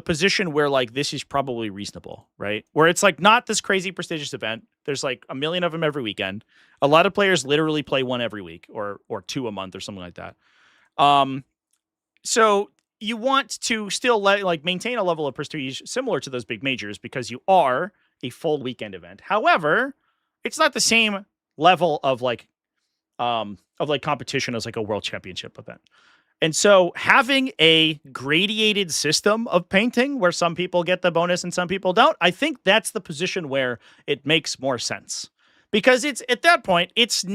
S1: position where like this is probably reasonable, right? Where it's like not this crazy prestigious event. There's like a million of them every weekend. A lot of players literally play one every week or 2 a month or something like that. So you want to still maintain a level of prestige similar to those big majors because you are a full weekend event. However, it's not the same level of competition as like a world championship event. And so having a gradated system of painting where some people get the bonus and some people don't, I think that's the position where it makes more sense. Because it's at that point, it's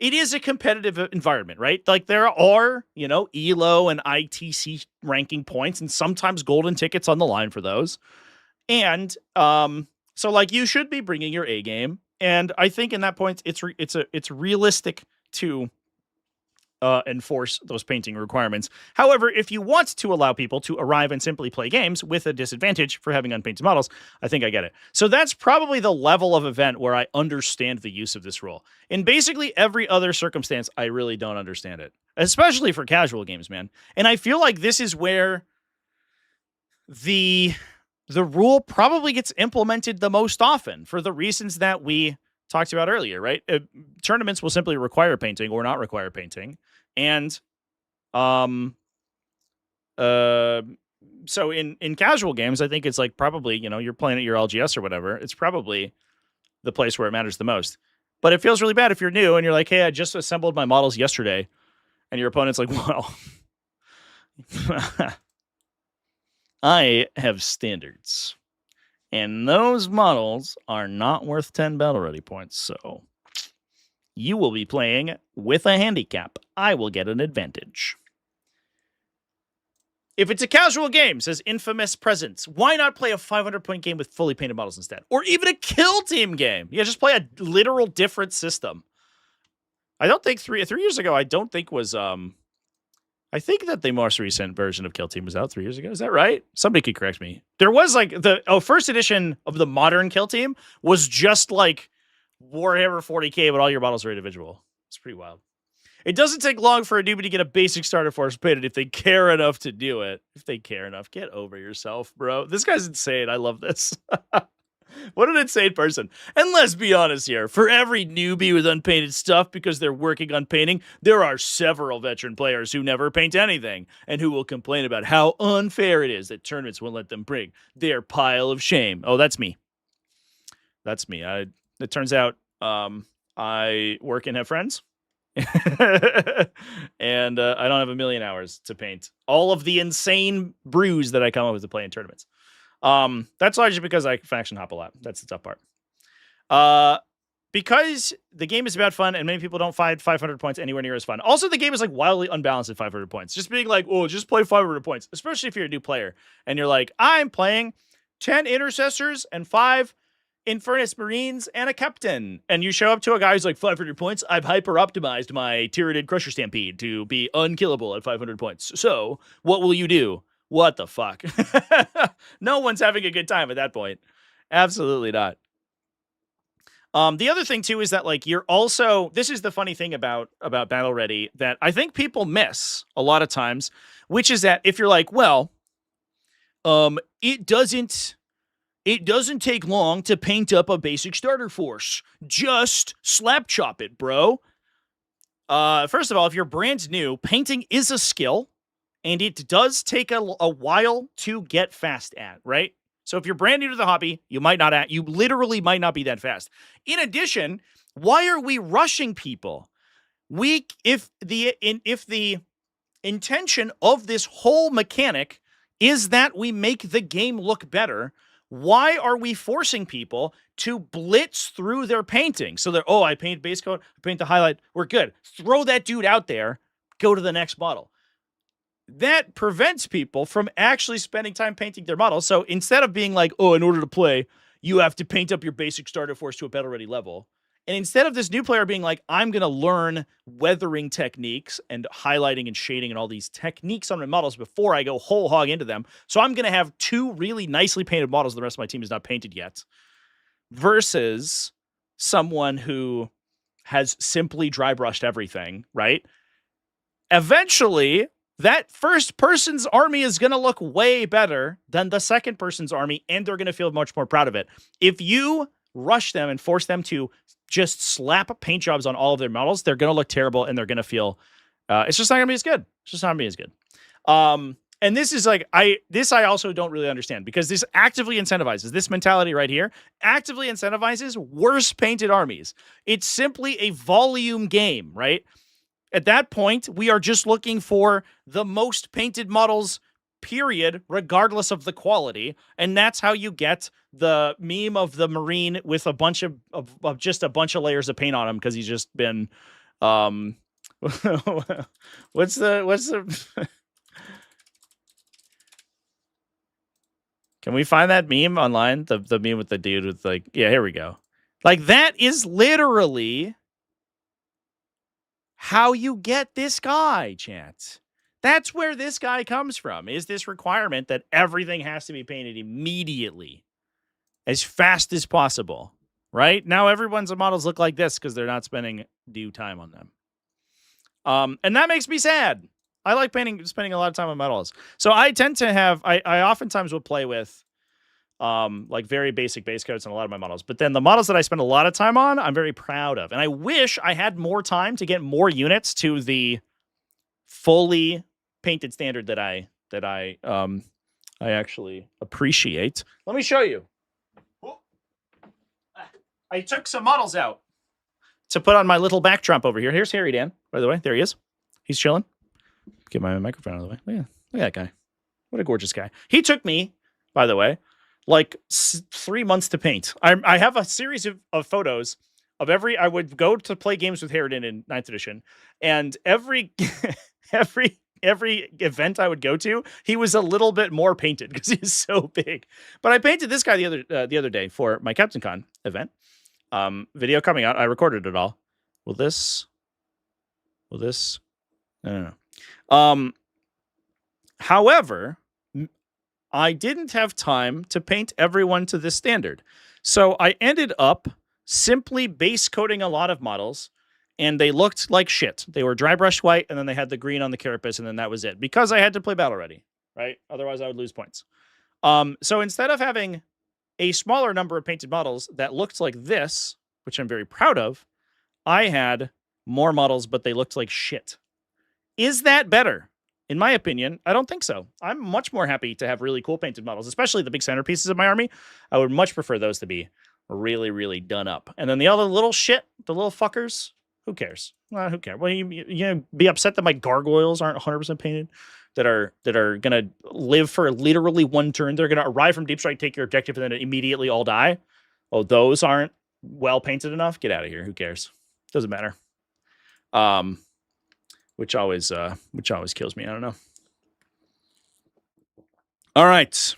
S1: it is a competitive environment, right? Like there are, ELO and ITC ranking points and sometimes golden tickets on the line for those. And so like you should be bringing your A game. And I think in that point, it's realistic to enforce those painting requirements. However, if you want to allow people to arrive and simply play games with a disadvantage for having unpainted models, I think I get it. So that's probably the level of event where I understand the use of this rule. In basically every other circumstance, I really don't understand it, especially for casual games, man. And I feel like this is where the rule probably gets implemented the most often for the reasons that we talked about earlier, right? Tournaments will simply require painting or not require painting. And so in casual games, I think it's like probably, you're playing at your LGS or whatever. It's probably the place where it matters the most. But it feels really bad if you're new and you're like, hey, I just assembled my models yesterday. And your opponent's like, well, I have standards. And those models are not worth 10 battle ready points, so you will be playing with a handicap. I will get an advantage. If it's a casual game, says Infamous Presence, why not play a 500-point game with fully painted models instead? Or even a kill team game. Yeah, just play a literal different system. I don't think 3 years ago, I don't think was... I think that the most recent version of Kill Team was out 3 years ago. Is that right? Somebody could correct me. There was like the first edition of the modern Kill Team was just like Warhammer 40k, but all your models are individual. It's pretty wild. It doesn't take long for a newbie to get a basic starter force painted if they care enough to do it. If they care enough, get over yourself, bro. This guy's insane. I love this. What an insane person. And let's be honest here. For every newbie with unpainted stuff because they're working on painting, there are several veteran players who never paint anything and who will complain about how unfair it is that tournaments won't let them bring their pile of shame. Oh, that's me. That's me. It turns out I work and have friends. And I don't have a million hours to paint all of the insane brews that I come up with to play in tournaments. That's largely because I faction hop a lot. That's the tough part. Because the game is about fun and many people don't find 500 points anywhere near as fun. Also, the game is like wildly unbalanced at 500 points. Just being like, oh, just play 500 points, especially if you're a new player and you're like, I'm playing 10 intercessors and 5 Infernus Marines and a captain. And you show up to a guy who's like 500 points. I've hyper optimized my Tyranid Crusher Stampede to be unkillable at 500 points. So what will you do? What the fuck? No one's having a good time at that point. Absolutely not. The other thing too is that like you're also, this is the funny thing about Battle Ready that I think people miss a lot of times, which is that if you're like, well, it doesn't take long to paint up a basic starter force. Just slap chop it, bro. First of all, if you're brand new, painting is a skill. And it does take a while to get fast at, right? So if you're brand new to the hobby, you literally might not be that fast. In addition, why are we rushing people? If the intention of this whole mechanic is that we make the game look better, why are we forcing people to blitz through their painting? So they're, I paint base coat, I paint the highlight, we're good. Throw that dude out there, go to the next model. That prevents people from actually spending time painting their models. So instead of being like, in order to play, you have to paint up your basic starter force to a battle ready level. And instead of this new player being like, I'm going to learn weathering techniques and highlighting and shading and all these techniques on my models before I go whole hog into them. So I'm going to have 2 really nicely painted models. The rest of my team is not painted yet. Versus someone who has simply dry brushed everything, right? Eventually, that first person's army is going to look way better than the second person's army, and they're going to feel much more proud of it. If you rush them and force them to just slap paint jobs on all of their models, they're going to look terrible, and they're going to feel, it's just not going to be as good. It's just not going to be as good. And this is like, I also don't really understand, because this actively incentivizes, this mentality right here, actively incentivizes worse painted armies. It's simply a volume game, right? At that point, we are just looking for the most painted models, period, regardless of the quality. And that's how you get the meme of the Marine with a bunch of just a bunch of layers of paint on him because he's just been What's the Can we find that meme online? The meme with the dude with like, yeah, here we go. Like, that is literally how you get this guy, chat. That's where this guy comes from, is this requirement that everything has to be painted immediately, as fast as possible, right? Now everyone's models look like this because they're not spending due time on them. And that makes me sad. I like spending a lot of time on models. So I tend to have, I oftentimes will play with like very basic base coats on a lot of my models. But then the models that I spend a lot of time on, I'm very proud of. And I wish I had more time to get more units to the fully painted standard that I actually appreciate. Let me show you. I took some models out to put on my little backdrop over here. Here's Harry Dan, by the way. There he is. He's chilling. Get my microphone out of the way. Look at that guy. What a gorgeous guy. He took me, by the way, like 3 months to paint. I have a series of photos of I would go to play games with Harridan in 9th edition, and every event I would go to, he was a little bit more painted because he's so big. But I painted this guy the other day for my Captain Con event. Video coming out. I recorded it all. Will this? No. However, I didn't have time to paint everyone to this standard. So I ended up simply base coating a lot of models, and they looked like shit. They were dry brushed white, and then they had the green on the carapace, and then that was it. Because I had to play battle ready, right? Otherwise, I would lose points. So instead of having a smaller number of painted models that looked like this, which I'm very proud of, I had more models, but they looked like shit. Is that better? In my opinion, I don't think so. I'm much more happy to have really cool painted models, especially the big centerpieces of my army. I would much prefer those to be really, really done up. And then the other little shit, the little fuckers, who cares? Well, who cares? Well, you be upset that my gargoyles aren't 100% painted, that are going to live for literally one turn. They're going to arrive from deep strike, take your objective, and then immediately all die. Oh, those aren't well painted enough? Get out of here. Who cares? Doesn't matter. Which always kills me. I don't know. All right.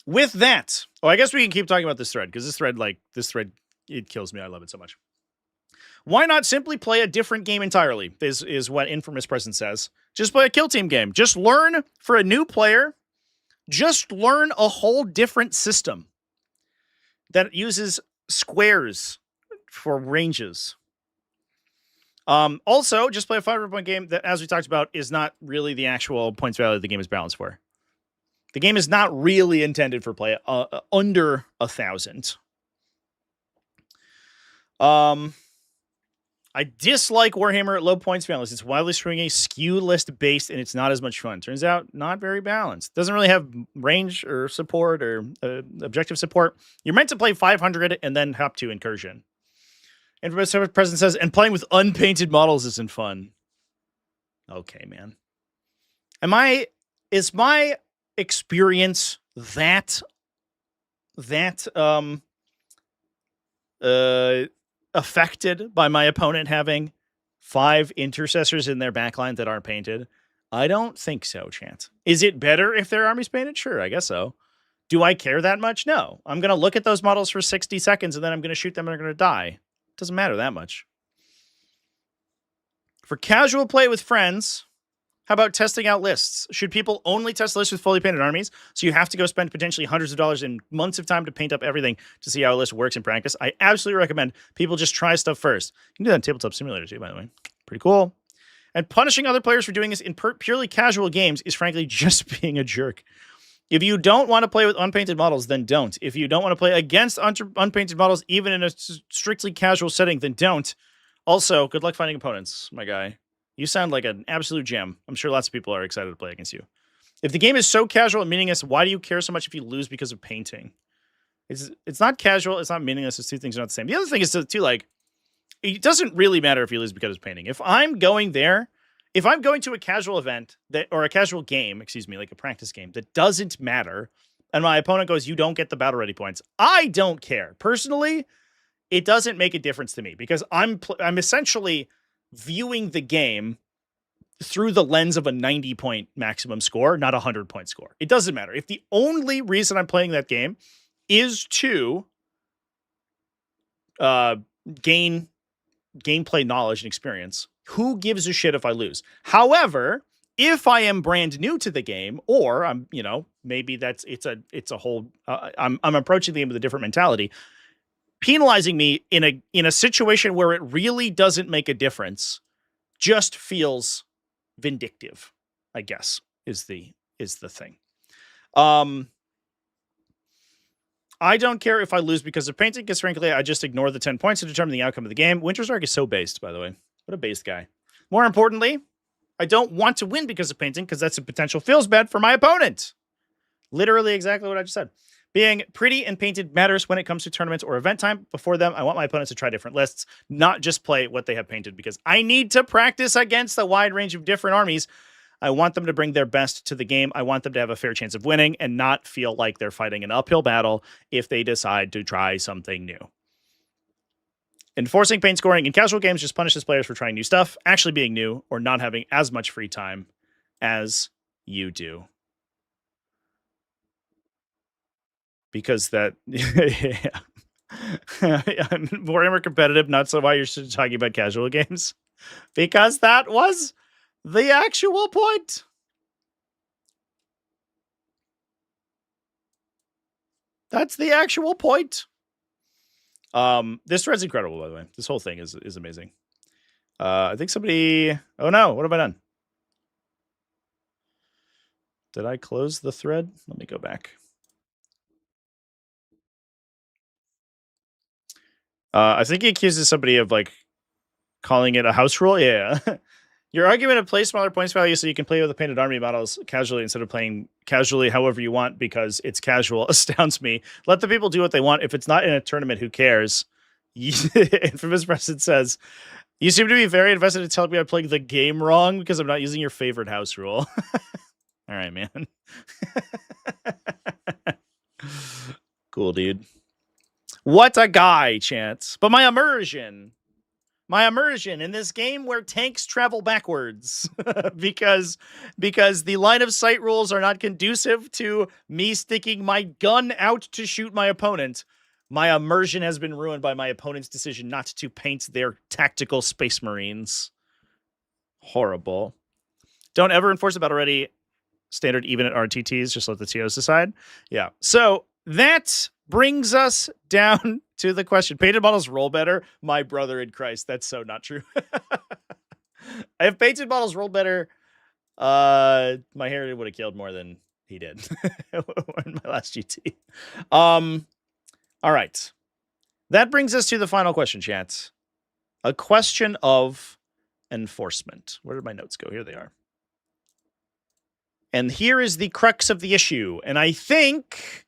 S1: With that, I guess we can keep talking about this thread, because this thread, it kills me. I love it so much. Why not simply play a different game entirely? Is what Infamous Present says. Just play a kill team game. Just learn for a new player. Just learn a whole different system that uses squares for ranges. Also, just play a 500-point game that, as we talked about, is not really the actual points value the game is balanced for. The game is not really intended for play under 1,000. I dislike Warhammer at low points balance. It's wildly swinging, skew list based, and it's not as much fun. Turns out, not very balanced. Doesn't really have range or support or objective support. You're meant to play 500 and then hop to incursion. Infamous Present says, and playing with unpainted models isn't fun. Okay, man. Is my experience that affected by my opponent having 5 intercessors in their backline that aren't painted? I don't think so, Chance. Is it better if their army's painted? Sure, I guess so. Do I care that much? No. I'm going to look at those models for 60 seconds, and then I'm going to shoot them and they're going to die. Doesn't matter that much. For casual play with friends, how about testing out lists? Should people only test lists with fully painted armies? So you have to go spend potentially hundreds of dollars and months of time to paint up everything to see how a list works in practice? I absolutely recommend people just try stuff first. You can do that in Tabletop Simulator too, by the way. Pretty cool. And punishing other players for doing this in purely casual games is frankly just being a jerk. If you don't want to play with unpainted models, then don't. If you don't want to play against unpainted models, even in a strictly casual setting, then don't. Also, good luck finding opponents, my guy. You sound like an absolute gem. I'm sure lots of people are excited to play against you. If the game is so casual and meaningless, why do you care so much if you lose because of painting? It's not casual. It's not meaningless. Those two things are not the same. The other thing is, too, like, it doesn't really matter if you lose because of painting. If I'm going to a casual event or a casual game, like a practice game, that doesn't matter, and my opponent goes, you don't get the battle ready points, I don't care. Personally, it doesn't make a difference to me because I'm essentially viewing the game through the lens of a 90-point maximum score, not a 100-point score. It doesn't matter. If the only reason I'm playing that game is to gain gameplay knowledge and experience, who gives a shit if I lose? However, if I am brand new to the game, or I'm, maybe it's a whole, I'm approaching the game with a different mentality, penalizing me in a situation where it really doesn't make a difference just feels vindictive, I guess, is the thing. I don't care if I lose because of painting, because frankly, I just ignore the 10 points to determine the outcome of the game. Winter's Ark is so based, by the way. What a based guy. More importantly, I don't want to win because of painting, because that's a potential feels bad for my opponent. Literally exactly what I just said. Being pretty and painted matters when it comes to tournaments or event time. Before them, I want my opponents to try different lists, not just play what they have painted, because I need to practice against a wide range of different armies. I want them to bring their best to the game. I want them to have a fair chance of winning and not feel like they're fighting an uphill battle if they decide to try something new. Enforcing paint scoring in casual games just punishes players for trying new stuff, actually being new, or not having as much free time as you do. Because that, yeah. Warhammer competitive, not so why you're talking about casual games. Because that was the actual point. That's the actual point. This thread's incredible, by the way. This whole thing is amazing. I think somebody... Oh no, what have I done? Did I close the thread? Let me go back. I think he accuses somebody of calling it a house rule. Yeah. Your argument of play smaller points value so you can play with the painted army models casually instead of playing casually however you want because it's casual astounds me. Let the people do what they want. If it's not in a tournament, who cares? Infamous President says, you seem to be very invested in telling me I'm playing the game wrong because I'm not using your favorite house rule. All right, man. Cool, dude. What a guy, Chance. But my immersion in this game where tanks travel backwards because the line of sight rules are not conducive to me sticking my gun out to shoot my opponent. My immersion has been ruined by my opponent's decision not to paint their tactical space marines. Horrible. Don't ever enforce a battle ready standard even at RTTs. Just let the TOs decide. Yeah. So that brings us down to the question. Painted models roll better? My brother in Christ. That's so not true. If painted models rolled better, my hair would have killed more than he did in my last GT. All right. That brings us to the final question, chat. A question of enforcement. Where did my notes go? Here they are. And here is the crux of the issue. And I think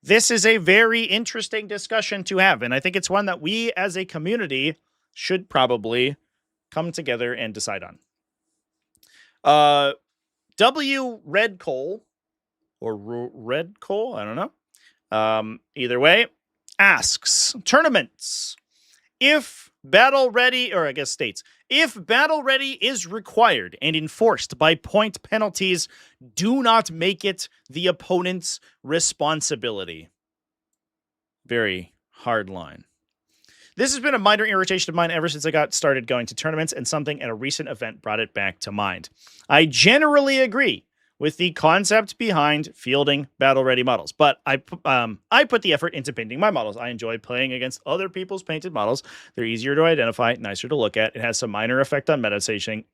S1: this is a very interesting discussion to have. And I think it's one that we as a community should probably come together and decide on. W. Red Cole, or Red Cole, I don't know. Either way, asks, tournaments, if battle ready, or I guess states, if battle ready is required and enforced by point penalties, do not make it the opponent's responsibility. Very hard line. This has been a minor irritation of mine ever since I got started going to tournaments, and something at a recent event brought it back to mind. I generally agree with the concept behind fielding battle-ready models, but I put the effort into painting my models. I enjoy playing against other people's painted models. They're easier to identify, nicer to look at. It has some minor effect on meta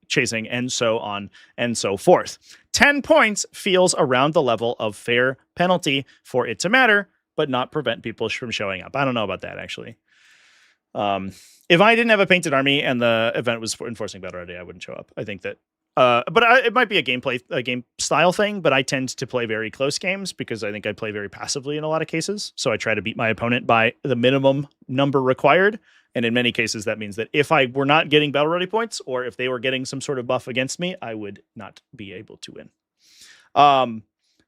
S1: chasing, and so on and so forth. 10 points feels around the level of fair penalty for it to matter, but not prevent people from showing up. I don't know about that, actually. If I didn't have a painted army and the event was enforcing battle-ready, I wouldn't show up. I think that it might be a game style thing, but I tend to play very close games because I think I play very passively in a lot of cases. So I try to beat my opponent by the minimum number required. And in many cases, that means that if I were not getting battle ready points, or if they were getting some sort of buff against me, I would not be able to win.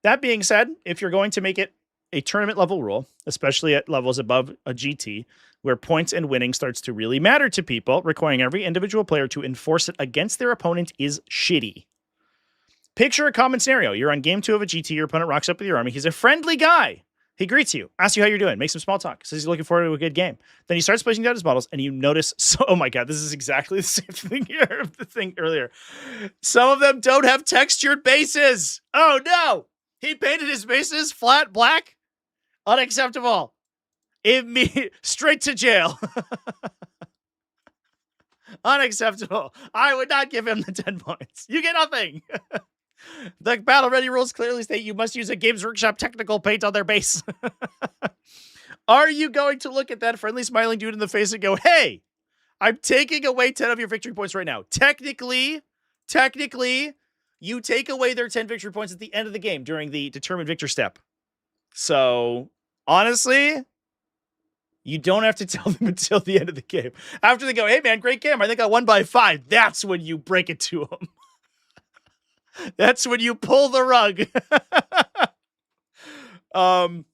S1: That being said, if you're going to make it a tournament level rule, especially at levels above a GT, where points and winning starts to really matter to people, requiring every individual player to enforce it against their opponent is shitty. Picture a common scenario. You're on game 2 of a GT, your opponent rocks up with your army. He's a friendly guy. He greets you, asks you how you're doing, makes some small talk, says he's looking forward to a good game. Then he starts placing down his models, and you notice, oh my god, this is exactly the same thing here, the thing earlier. Some of them don't have textured bases. Oh no! He painted his bases flat black? Unacceptable. Straight to jail. Unacceptable. I would not give him the 10 points. You get nothing. The battle ready rules clearly state you must use a Games Workshop technical paint on their base. Are you going to look at that friendly smiling dude in the face and go, hey, I'm taking away 10 of your victory points right now. Technically, you take away their 10 victory points at the end of the game during the determine victor step. So, honestly, you don't have to tell them until the end of the game. After they go, hey man, great game. I think I won by 5. That's when you break it to them. That's when you pull the rug. I'm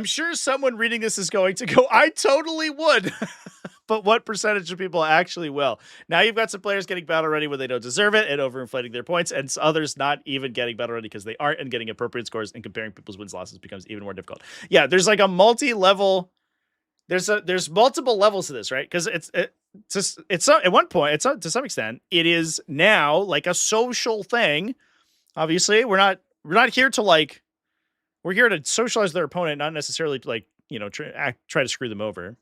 S1: sure someone reading this is going to go, I totally would. But what percentage of people actually will? Now you've got some players getting battle ready when they don't deserve it and overinflating their points, and others not even getting battle ready because they aren't, and getting appropriate scores, and comparing people's wins losses becomes even more difficult. Yeah, there's like a multi-level. There's multiple levels to this, right? Because it's at one point, to some extent, it is now like a social thing. Obviously, we're not here to like, we're here to socialize their opponent, not necessarily to like, try to screw them over.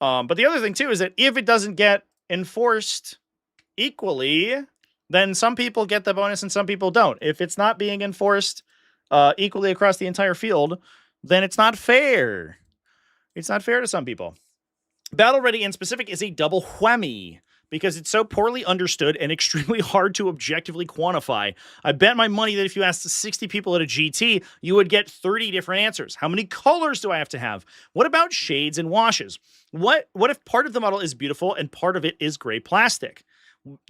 S1: But the other thing too is that if it doesn't get enforced equally, then some people get the bonus and some people don't. If it's not being enforced equally across the entire field, then it's not fair. It's not fair to some people. Battle Ready in specific is a double whammy because it's so poorly understood and extremely hard to objectively quantify. I bet my money that if you asked 60 people at a GT, you would get 30 different answers. How many colors do I have to have? What about shades and washes? What if part of the model is beautiful and part of it is gray plastic?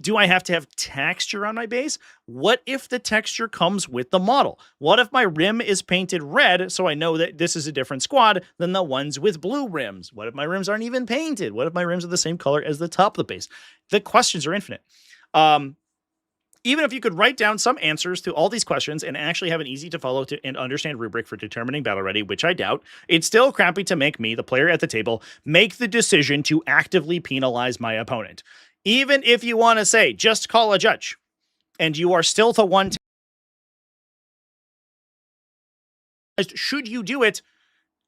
S1: Do I have to have texture on my base? What if the texture comes with the model? What if my rim is painted red so I know that this is a different squad than the ones with blue rims? What if my rims aren't even painted? What if my rims are the same color as the top of the base? The questions are infinite. Even if you could write down some answers to all these questions and actually have an easy to follow and understand rubric for determining battle ready, which I doubt, it's still crappy to make me, the player at the table, make the decision to actively penalize my opponent. Even if you want to say, just call a judge, and you are still the one. Should you do it?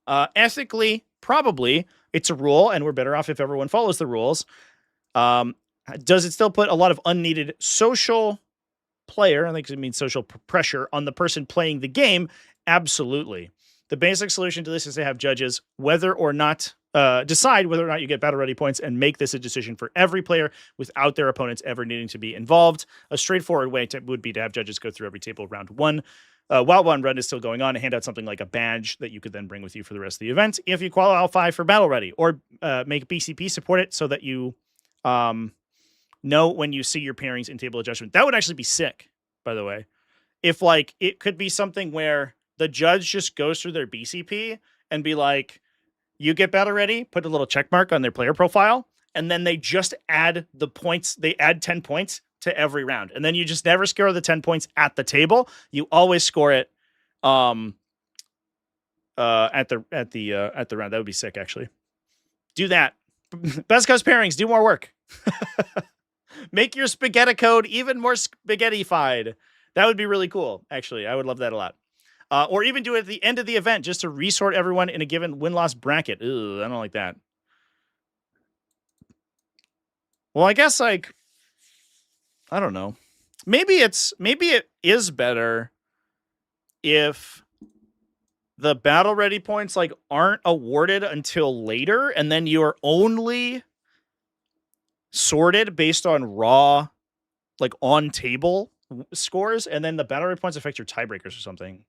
S1: Ethically, probably. It's a rule, and we're better off if everyone follows the rules. Does it still put a lot of unneeded social player, I think it means social pressure, on the person playing the game? Absolutely. The basic solution to this is to have judges whether or not decide whether or not you get battle ready points and make this a decision for every player without their opponents ever needing to be involved. A straightforward way would be to have judges go through every table round one. While one run is still going on, hand out something like a badge that you could then bring with you for the rest of the event if you qualify for battle ready, or make BCP support it so that you know when you see your pairings in table adjustment. That would actually be sick, by the way. If like it could be something where the judge just goes through their BCP and be like, you get battle ready, put a little check mark on their player profile, and then they just add the points. They add 10 points to every round. And then you just never score the 10 points at the table. You always score it at the round. That would be sick, actually. Do that. Best Coast pairings, do more work. Make your spaghetti code even more spaghetti-fied. That would be really cool, actually. I would love that a lot. Or even do it at the end of the event just to resort everyone in a given win-loss bracket. Ugh, I don't like that. Well, I guess, like, I don't know. Maybe it is better if the battle ready points, like, aren't awarded until later, and then you're only sorted based on raw, like, on-table scores, and then the battle ready points affect your tiebreakers or something.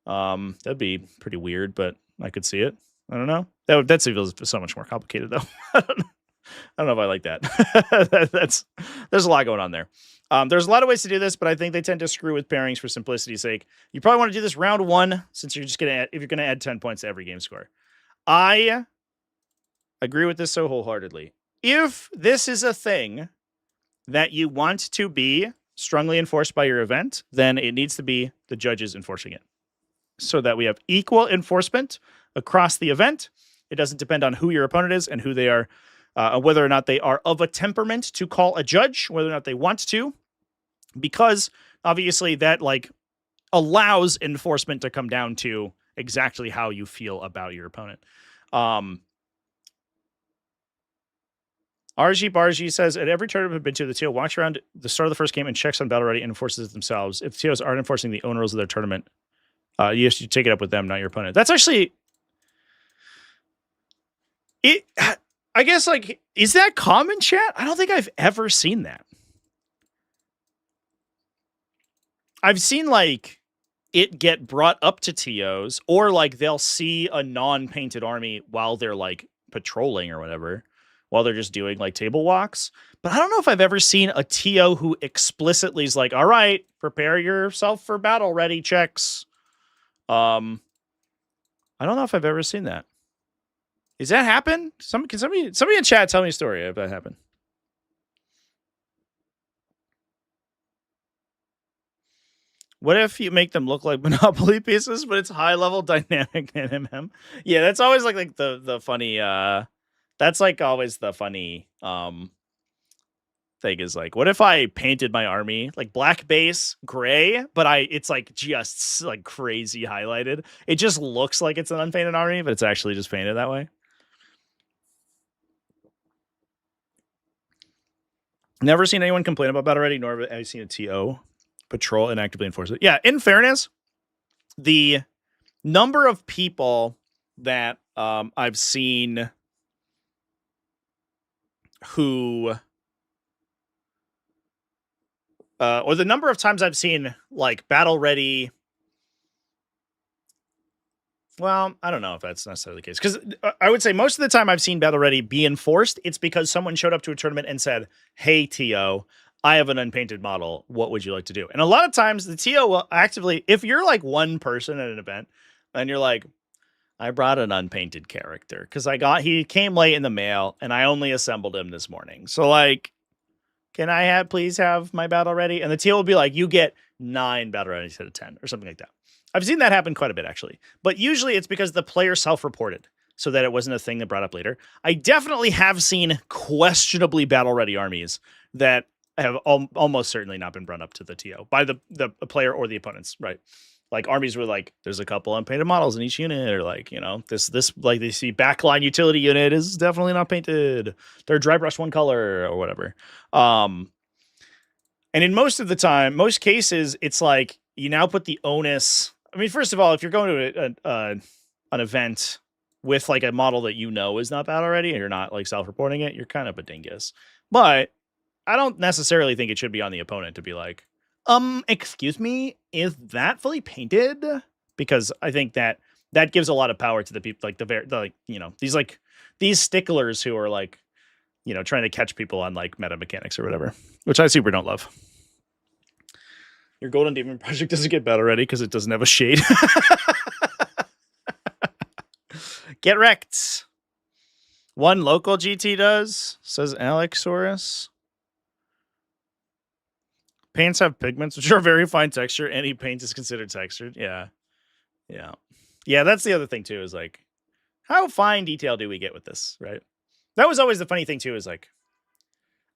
S1: That'd be pretty weird, but I could see it. I don't know. That feels so much more complicated, though. I don't know if I like that. There's a lot going on there. There's a lot of ways to do this, but I think they tend to screw with pairings for simplicity's sake. You probably want to do this round 1, since you're just going to add, if you're going to add 10 points to every game score. I agree with this so wholeheartedly. If this is a thing that you want to be strongly enforced by your event, then it needs to be the judges enforcing it, so that we have equal enforcement across the event. It doesn't depend on who your opponent is and who they are, whether or not they are of a temperament to call a judge, whether or not they want to, because obviously that like allows enforcement to come down to exactly how you feel about your opponent. RG Bargy says, at every tournament I've been to, the TO walks around the start of the first game and checks on battle ready and enforces it themselves. If TOs aren't enforcing the own rules of their tournament, you have to take it up with them, not your opponent. That's actually it. I guess, like, is that common, chat? I don't think I've ever seen that. I've seen, like, it get brought up to TOs, or, like, they'll see a non-painted army while they're, like, patrolling or whatever, while they're just doing, like, table walks. But I don't know if I've ever seen a TO who explicitly is like, all right, prepare yourself for battle ready checks. I don't know if I've ever seen that. Does that happen? Can somebody in chat tell me a story if that happened? What if you make them look like Monopoly pieces, but it's high level dynamic and MM? Yeah, that's always like the funny. That's like always the funny thing is like, what if I painted my army like black base, gray, but it's like just like crazy highlighted. It just looks like it's an unpainted army, but it's actually just painted that way. Never seen anyone complain about battle ready, nor have I seen a TO patrol and actively enforce it. Yeah, in fairness, the number of people that I've seen who or the number of times I've seen like battle ready. Well, I don't know if that's necessarily the case, because I would say most of the time I've seen battle ready be enforced, it's because someone showed up to a tournament and said, hey, TO, I have an unpainted model. What would you like to do? And a lot of times the TO will actively, if you're like one person at an event and you're like, I brought an unpainted character because he came late in the mail and I only assembled him this morning. So like, can I please have my battle ready? And the TO will be like, you get 9 battle ready instead of 10 or something like that. I've seen that happen quite a bit, actually. But usually it's because the player self-reported so that it wasn't a thing that brought up later. I definitely have seen questionably battle-ready armies that have almost certainly not been brought up to the TO by the player or the opponents, right? Like armies were like, there's a couple unpainted models in each unit, or like, you know, this like they see backline utility unit is definitely not painted. They're dry brush one color or whatever. And in most cases, it's like you now put the onus. I mean, first of all, if you're going to an event with like a model that you know is not bad already, and you're not like self-reporting it, you're kind of a dingus. But I don't necessarily think it should be on the opponent to be like, excuse me, is that fully painted? Because I think that gives a lot of power to the people, like you know, these sticklers who are like, you know, trying to catch people on like meta mechanics or whatever, which I super don't love. Your Golden Demon project doesn't get battle ready because it doesn't have a shade. Get wrecked. One local GT does, says Alexorus. Paints have pigments, which are very fine texture. Any paint is considered textured. Yeah. That's the other thing too, is like, how fine detail do we get with this, right? That was always the funny thing too, is like,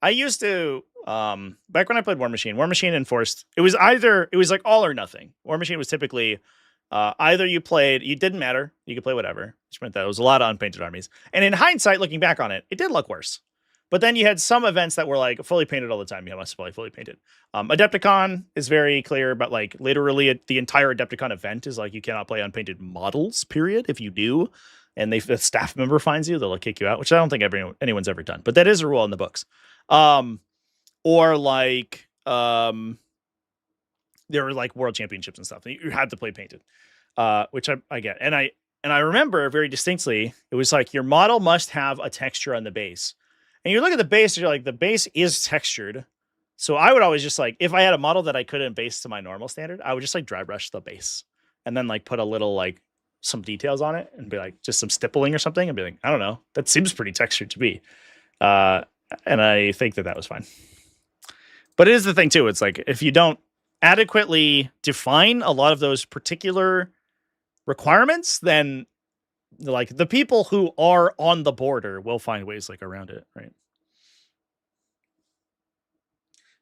S1: I used to, back when I played War Machine enforced, it was like all or nothing. War Machine was typically, either it didn't matter, you could play whatever, which meant that it was a lot of unpainted armies. And in hindsight, looking back on it, it did look worse. But then you had some events that were like fully painted all the time. You must play fully painted. Adepticon is very clear, but like literally the entire Adepticon event is like, you cannot play unpainted models, period. If you do, and if a staff member finds you, they'll kick you out, which I don't think anyone's ever done. But that is a rule in the books. Or like, there were like world championships and stuff. You had to play painted, which I get. And I remember very distinctly, it was like, your model must have a texture on the base. And you look at the base, you're like, the base is textured, So I would always just like, if I had a model that I couldn't base to my normal standard, I would just like dry brush the base and then like put a little like some details on it and be like just some stippling or something and be like, I don't know, that seems pretty textured to me. And I think that was fine. But it is the thing too. It's like if you don't adequately define a lot of those particular requirements, then like the people who are on the border will find ways like around it, right?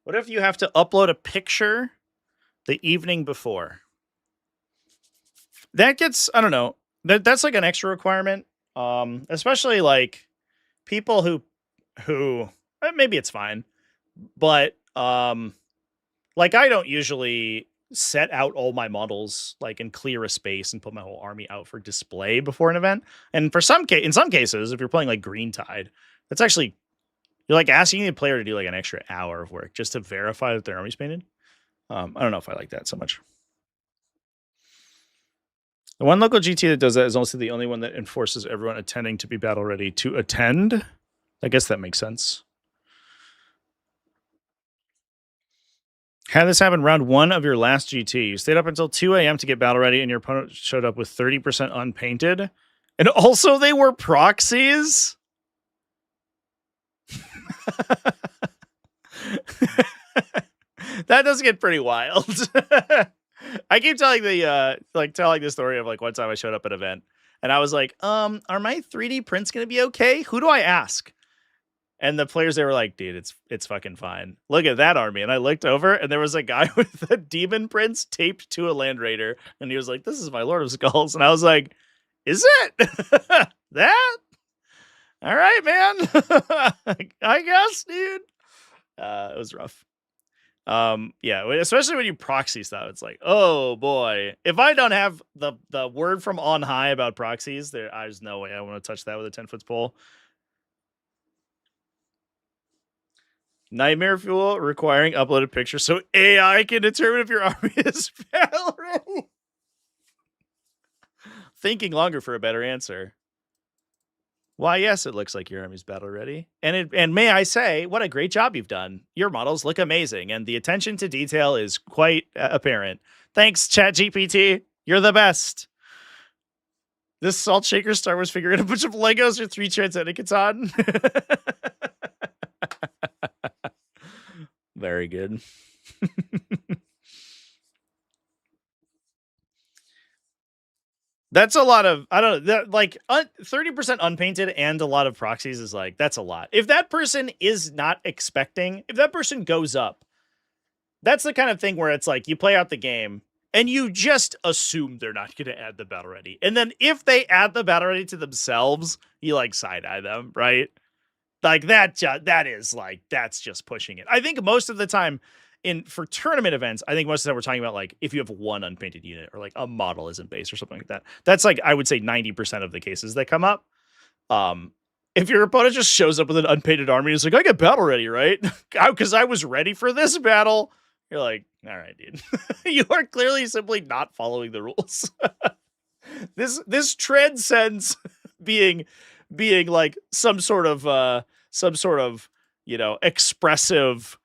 S1: What if you have to upload a picture the evening before? That gets, I don't know, that's like an extra requirement. Especially like people who maybe it's fine, but like I don't usually set out all my models like and clear a space and put my whole army out for display before an event. And for in some cases, if you're playing like Green Tide, that's actually, you're like asking the player to do like an extra hour of work just to verify that their army's painted. I don't know if I like that so much. The one local GT that does that is also the only one that enforces everyone attending to be battle ready to attend. I guess that makes sense. Had this happen round 1 of your last GT. You stayed up until 2 a.m. to get battle ready, and your opponent showed up with 30% unpainted. And also they were proxies? That does get pretty wild. I keep telling the story of like one time I showed up at an event and I was like, are my 3D prints gonna be okay? Who do I ask? And the players, they were like, dude, it's fucking fine. Look at that army. And I looked over and there was a guy with a demon prince taped to a Land Raider. And he was like, this is my Lord of Skulls. And I was like, is it? That? All right, man. I guess, dude. It was rough. Yeah, especially when you proxy stuff, it's like, oh boy. If I don't have the word from on high about proxies, there's no way I want to touch that with a 10-foot pole. Nightmare fuel requiring uploaded pictures so AI can determine if your army is battle ready. Thinking longer for a better answer. Why, yes, it looks like your army's battle ready. And may I say, what a great job you've done. Your models look amazing, and the attention to detail is quite apparent. Thanks, ChatGPT. You're the best. This Salt Shaker Star Wars figure in a bunch of Legos or 3 transcendent on. Very good. That's a lot of, I don't know, like 30% unpainted and a lot of proxies is like, that's a lot. If that person is not expecting, if that person goes up, that's the kind of thing where it's like you play out the game and you just assume they're not going to add the battle ready. And then if they add the battle ready to themselves, you like side eye them, right? Like that is like, that's just pushing it. I think most of the time, for tournament events, I think most of the time we're talking about like if you have one unpainted unit or like a model isn't base or something like that. That's like, I would say 90% of the cases that come up. If your opponent just shows up with an unpainted army and is like, I get battle ready, right? Because I was ready for this battle. You're like, all right, dude. You are clearly simply not following the rules. This transcends being like some sort of expressive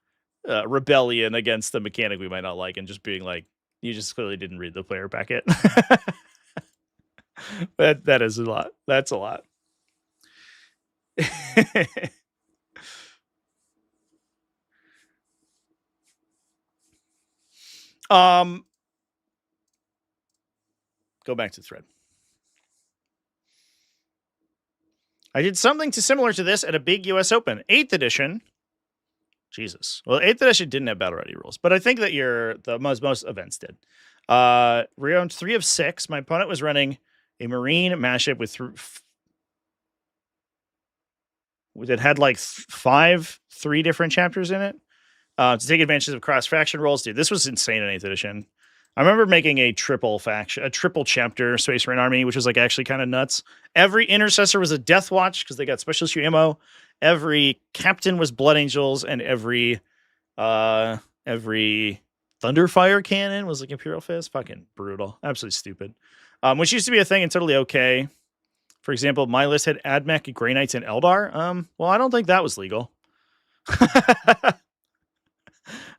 S1: rebellion against the mechanic we might not like, and just being like, you just clearly didn't read the player packet. that is a lot. That's a lot. Go back to the thread. I did something similar to this at a big US Open, 8th edition. Jesus. Well, 8th edition didn't have battle ready rules, but I think that most events did. Round 3 of 6, my opponent was running a Marine mashup with that had like 3 different chapters in it to take advantage of cross faction rolls. Dude, this was insane in 8th edition. I remember making a triple chapter Space Marine army, which was like actually kind of nuts. Every intercessor was a Death Watch because they got special issue ammo. Every captain was Blood Angels, and every Thunderfire cannon was like Imperial Fist. Fucking brutal. Absolutely stupid. Which used to be a thing and totally okay. For example, my list had Admech, Grey Knights, and Eldar. Well, I don't think that was legal.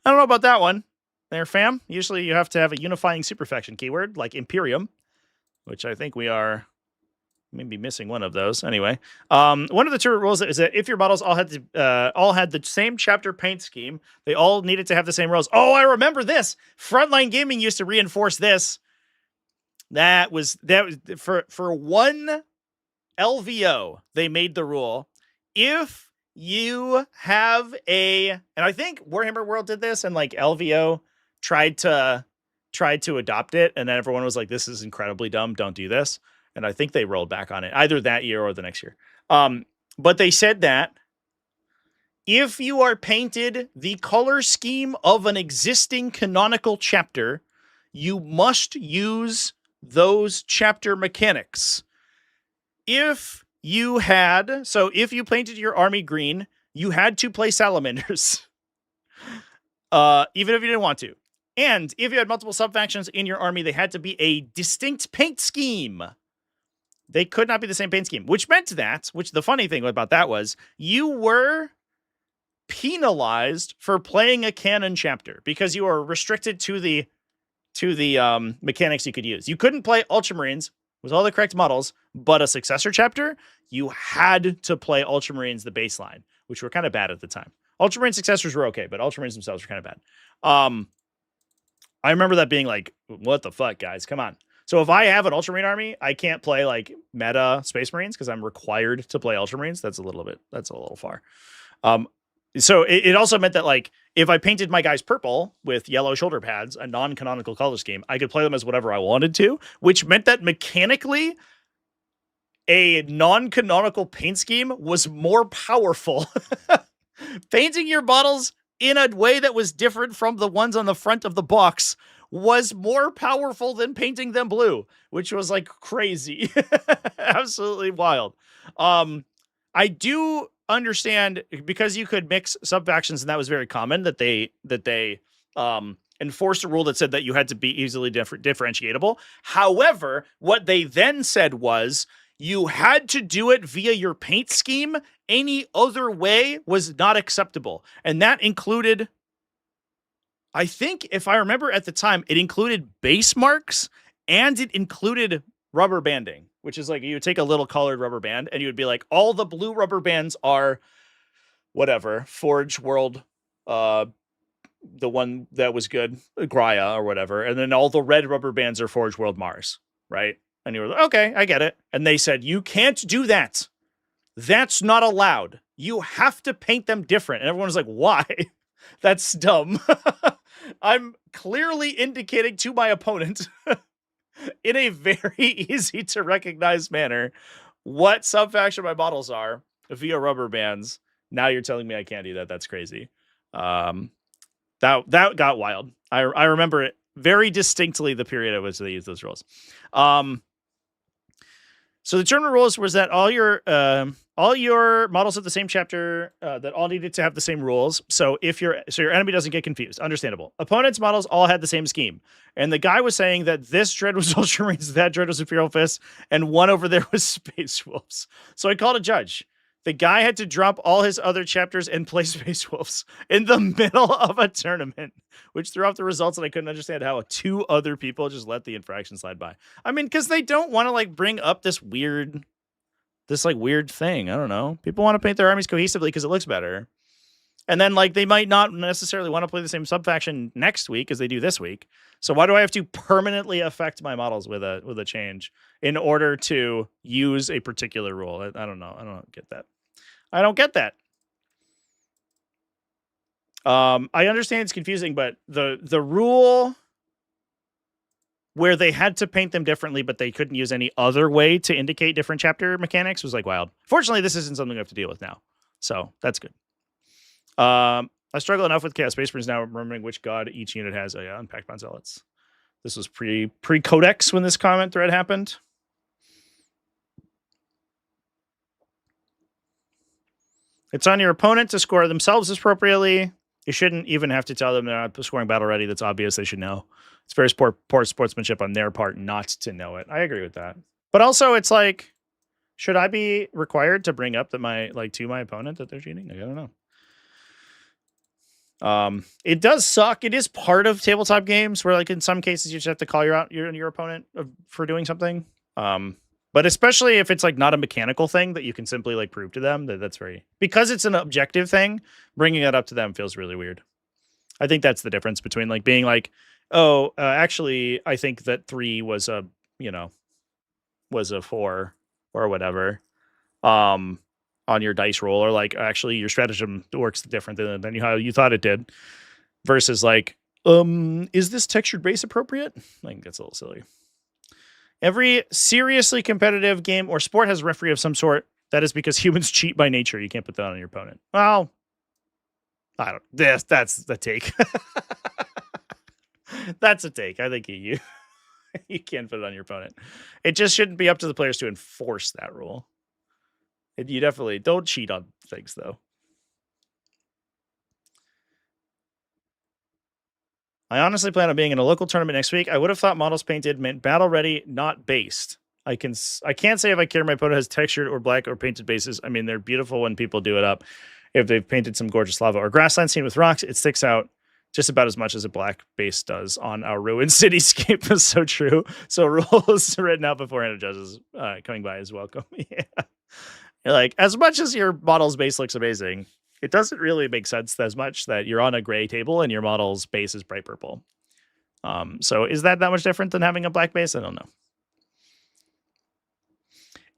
S1: I don't know about that one. There, fam. Usually you have to have a unifying superfaction keyword, like Imperium, which I think we are maybe missing one of those. Anyway, one of the two rules is that if your models all had the same chapter paint scheme, they all needed to have the same rules. Oh, I remember this. Frontline Gaming used to reinforce this. That was for one LVO. They made the rule if you have and I think Warhammer World did this, and like LVO tried to adopt it, and then everyone was like, "This is incredibly dumb. Don't do this." And I think they rolled back on it either that year or the next year. But they said that if you are painted the color scheme of an existing canonical chapter, you must use those chapter mechanics. If you painted your army green, you had to play salamanders, even if you didn't want to. And if you had multiple sub-factions in your army, they had to be a distinct paint scheme. They could not be the same paint scheme, which meant the funny thing about that was you were penalized for playing a canon chapter because you were restricted to the mechanics you could use. You couldn't play Ultramarines with all the correct models, but a successor chapter, you had to play Ultramarines the baseline, which were kind of bad at the time. Ultramarine successors were okay, but Ultramarines themselves were kind of bad. I remember that being like, what the fuck, guys? Come on. So if I have an Ultramarine army, I can't play like meta Space Marines because I'm required to play Ultramarines. That's a little far. So it also meant that like if I painted my guys purple with yellow shoulder pads, a non-canonical color scheme, I could play them as whatever I wanted to, which meant that mechanically a non-canonical paint scheme was more powerful. Painting your models in a way that was different from the ones on the front of the box was more powerful than painting them blue, which was like crazy. Absolutely wild. I do understand because you could mix sub-factions, and that was very common that they enforced a rule that said that you had to be easily differentiatable. However, what they then said was you had to do it via your paint scheme. Any other way was not acceptable. And that included, I think, if I remember at the time, it included base marks and it included rubber banding, which is like you would take a little colored rubber band and you would be like, all the blue rubber bands are whatever, Forge World, the one that was good, Graia or whatever. And then all the red rubber bands are Forge World Mars, right? And you were like, okay, I get it. And they said, you can't do that. That's not allowed. You have to paint them different. And everyone was like, why? That's dumb. I'm clearly indicating to my opponent in a very easy to recognize manner what sub-faction my models are via rubber bands. Now you're telling me I can't do that. That's crazy. That got wild. I remember it very distinctly, the period at which they used those rules. So the general rules was that all your models of the same chapter that all needed to have the same rules. So your enemy doesn't get confused. Understandable. Opponents' models all had the same scheme. And the guy was saying that this dread was Ultramarines, that dread was Imperial Fists, and one over there was Space Wolves. So I called a judge. The guy had to drop all his other chapters and play Space Wolves in the middle of a tournament, which threw off the results, and I couldn't understand how two other people just let the infraction slide by. I mean, because they don't want to like bring up this weird thing. I don't know. People want to paint their armies cohesively because it looks better. And then like they might not necessarily want to play the same sub-faction next week as they do this week. So why do I have to permanently affect my models with a change in order to use a particular rule? I don't know. I don't get that. I don't get that. I understand it's confusing, but the rule where they had to paint them differently, but they couldn't use any other way to indicate different chapter mechanics was like wild. Fortunately, this isn't something we have to deal with now. So that's good. I struggle enough with Chaos Space Marines now, remembering which god each unit has. Oh, yeah, Unpacked Bond Zealots. This was pre-codex when this comment thread happened. It's on your opponent to score themselves appropriately. You shouldn't even have to tell them they're not scoring battle ready. That's obvious. They should know. It's very poor sportsmanship on their part not to know it. I agree with that. But also, it's like, should I be required to bring up to my opponent that they're cheating? I don't know. It does suck. It is part of tabletop games where, like, in some cases, you just have to call your opponent for doing something. But especially if it's like not a mechanical thing that you can simply like prove to them, that's very, because it's an objective thing. Bringing it up to them feels really weird. I think that's the difference between like being like, oh, actually, I think that 3 was a, was a 4 or whatever. On your dice roll, or like actually your stratagem works different than how you thought it did, versus like, is this textured base appropriate? I think that's a little silly. Every seriously competitive game or sport has a referee of some sort. That is because humans cheat by nature. You can't put that on your opponent. Well, I don't. That's the take. That's a take. I think you can't put it on your opponent. It just shouldn't be up to the players to enforce that rule. You definitely don't cheat on things, though. I honestly plan on being in a local tournament next week. I would have thought models painted meant battle ready, not based. I can't say if I care my opponent has textured or black or painted bases. I mean, they're beautiful when people do it up. If they've painted some gorgeous lava or grassland scene with rocks, it sticks out just about as much as a black base does on our ruined cityscape. Is so true. So rules written out beforehand of judges coming by is welcome. Yeah. You're like, as much as your model's base looks amazing, it doesn't really make sense as much that you're on a gray table and your model's base is bright purple. So is that much different than having a black base? I don't know.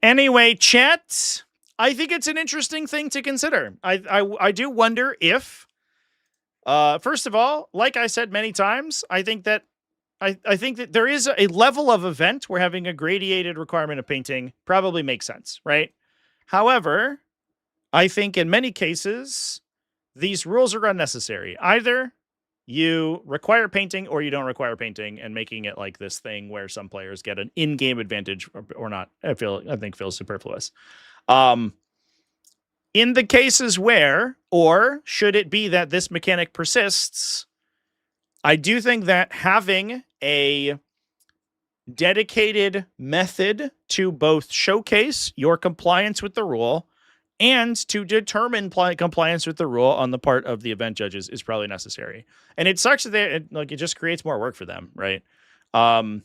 S1: Anyway, chat, I think it's an interesting thing to consider. I do wonder if, first of all, like I said many times, I think that there is a level of event where having a gradiated requirement of painting probably makes sense, right? However, I think in many cases, these rules are unnecessary. Either you require painting or you don't require painting, and making it like this thing where some players get an in-game advantage or not, I think feels superfluous. In the cases where, or should it be that this mechanic persists, I do think that having a dedicated method to both showcase your compliance with the rule and to determine compliance with the rule on the part of the event judges is probably necessary. And it sucks that it just creates more work for them, right? But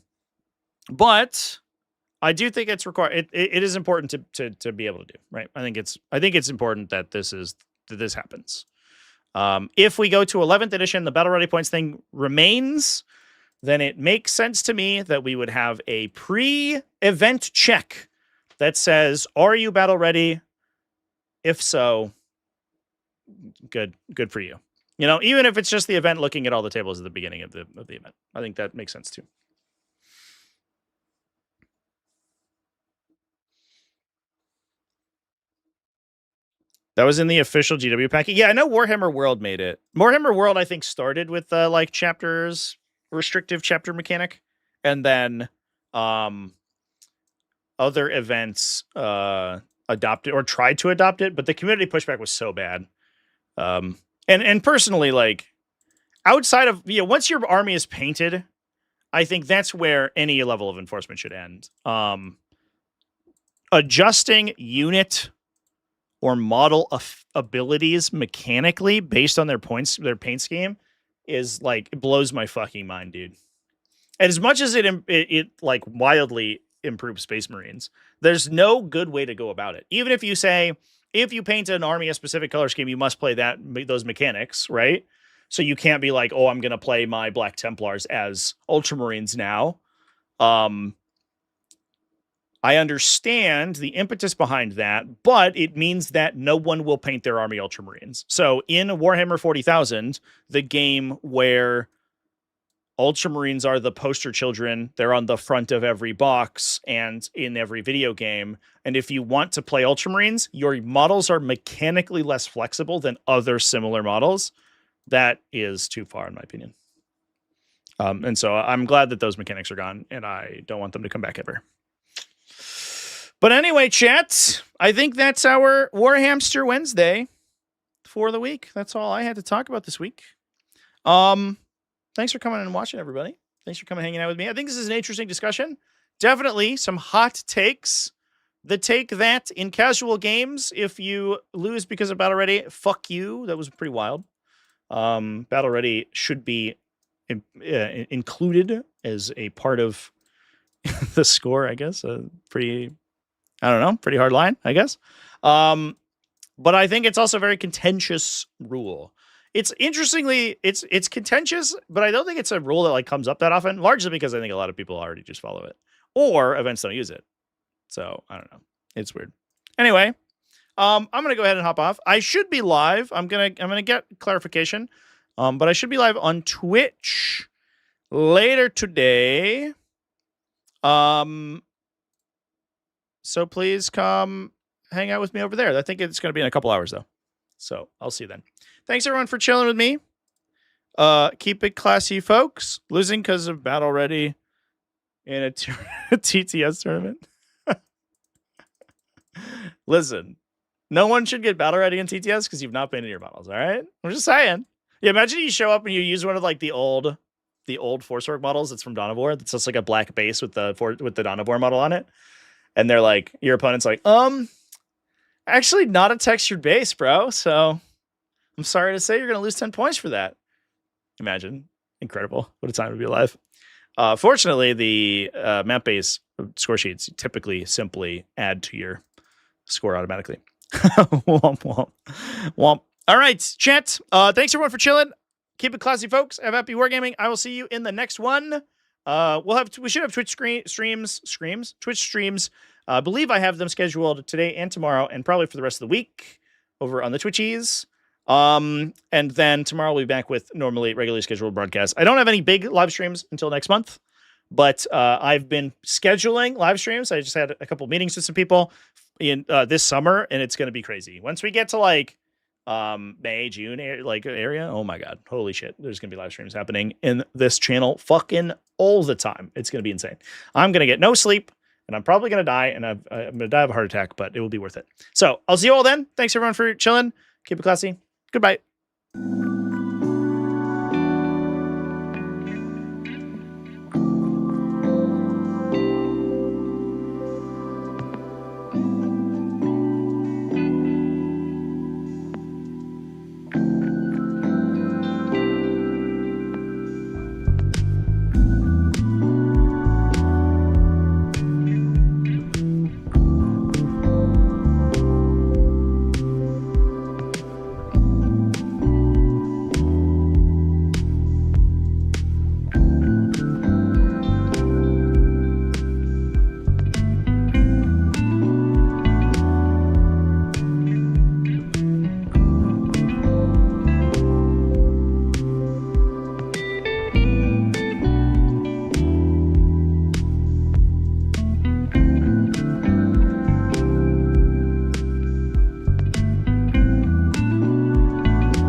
S1: I do think it's required. It is important to be able to do, right? I think it's important that this happens. If we go to 11th edition, the battle ready points thing remains, then it makes sense to me that we would have a pre-event check that says, are you battle ready? If so, good for you. Even if it's just the event looking at all the tables at the beginning of the event. I think that makes sense too. That was in the official GW packet. Yeah, I know Warhammer World made it. Warhammer World, I think, started with like chapters, restrictive chapter mechanic, and then other events adopted or tried to adopt it, but the community pushback was so bad. And personally, like, outside of, once your army is painted, I think that's where any level of enforcement should end. Adjusting unit or model abilities mechanically based on their paint scheme is like, it blows my fucking mind, dude. And as much as it like wildly improves Space Marines, there's no good way to go about it. Even if you say, if you paint an army a specific color scheme, you must play those mechanics, right? So you can't be like, oh, I'm going to play my Black Templars as Ultramarines now. I understand the impetus behind that, but it means that no one will paint their army Ultramarines. So in Warhammer 40,000, the game where Ultramarines are the poster children, they're on the front of every box and in every video game. And if you want to play Ultramarines, your models are mechanically less flexible than other similar models. That is too far, in my opinion. And so I'm glad that those mechanics are gone, and I don't want them to come back ever. But anyway, chat, I think that's our Warhamster Wednesday for the week. That's all I had to talk about this week. Thanks for coming and watching, everybody. Thanks for coming and hanging out with me. I think this is an interesting discussion. Definitely some hot takes. The take that in casual games, if you lose because of battle ready, fuck you. That was pretty wild. Battle ready should be included as a part of the score, I guess. Pretty hard line, I guess. But I think it's also a very contentious rule. It's it's contentious, but I don't think it's a rule that like comes up that often, largely because I think a lot of people already just follow it, or events don't use it. So I don't know. It's weird. Anyway, I'm gonna go ahead and hop off. I should be live. I'm gonna get clarification. But I should be live on Twitch later today. So please come hang out with me over there. I think it's gonna be in a couple hours though. So I'll see you then. Thanks everyone for chilling with me. Keep it classy, folks. Losing because of battle ready in a TTS tournament. Listen, no one should get battle ready in TTS because you've not painted your models. All right, I'm just saying. Yeah, imagine you show up and you use one of like the old Force Orc models. It's from Dawn of War. That's just like a black base with the Dawn of War model on it, and they're like, your opponent's like, actually not a textured base, bro. So I'm sorry to say you're gonna lose 10 points for that. Imagine, incredible. What a time to be alive. Fortunately, the map base score sheets typically simply add to your score automatically. Womp womp womp. All right, chat. Thanks everyone for chilling. Keep it classy, folks. Have happy wargaming. I will see you in the next one. We should have Twitch streams. I believe I have them scheduled today and tomorrow, and probably for the rest of the week over on the Twitchies. And then tomorrow we'll be back with regularly scheduled broadcasts. I don't have any big live streams until next month, but I've been scheduling live streams. I just had a couple meetings with some people in this summer, and it's going to be crazy. Once we get to like May, June area, oh my god, holy shit, there's gonna be live streams happening in this channel fucking all the time. It's gonna be insane. I'm gonna get no sleep, and I'm probably gonna die, and I'm gonna die of a heart attack, but it will be worth it. So I'll see you all then. Thanks everyone for chilling. Keep it classy. Goodbye.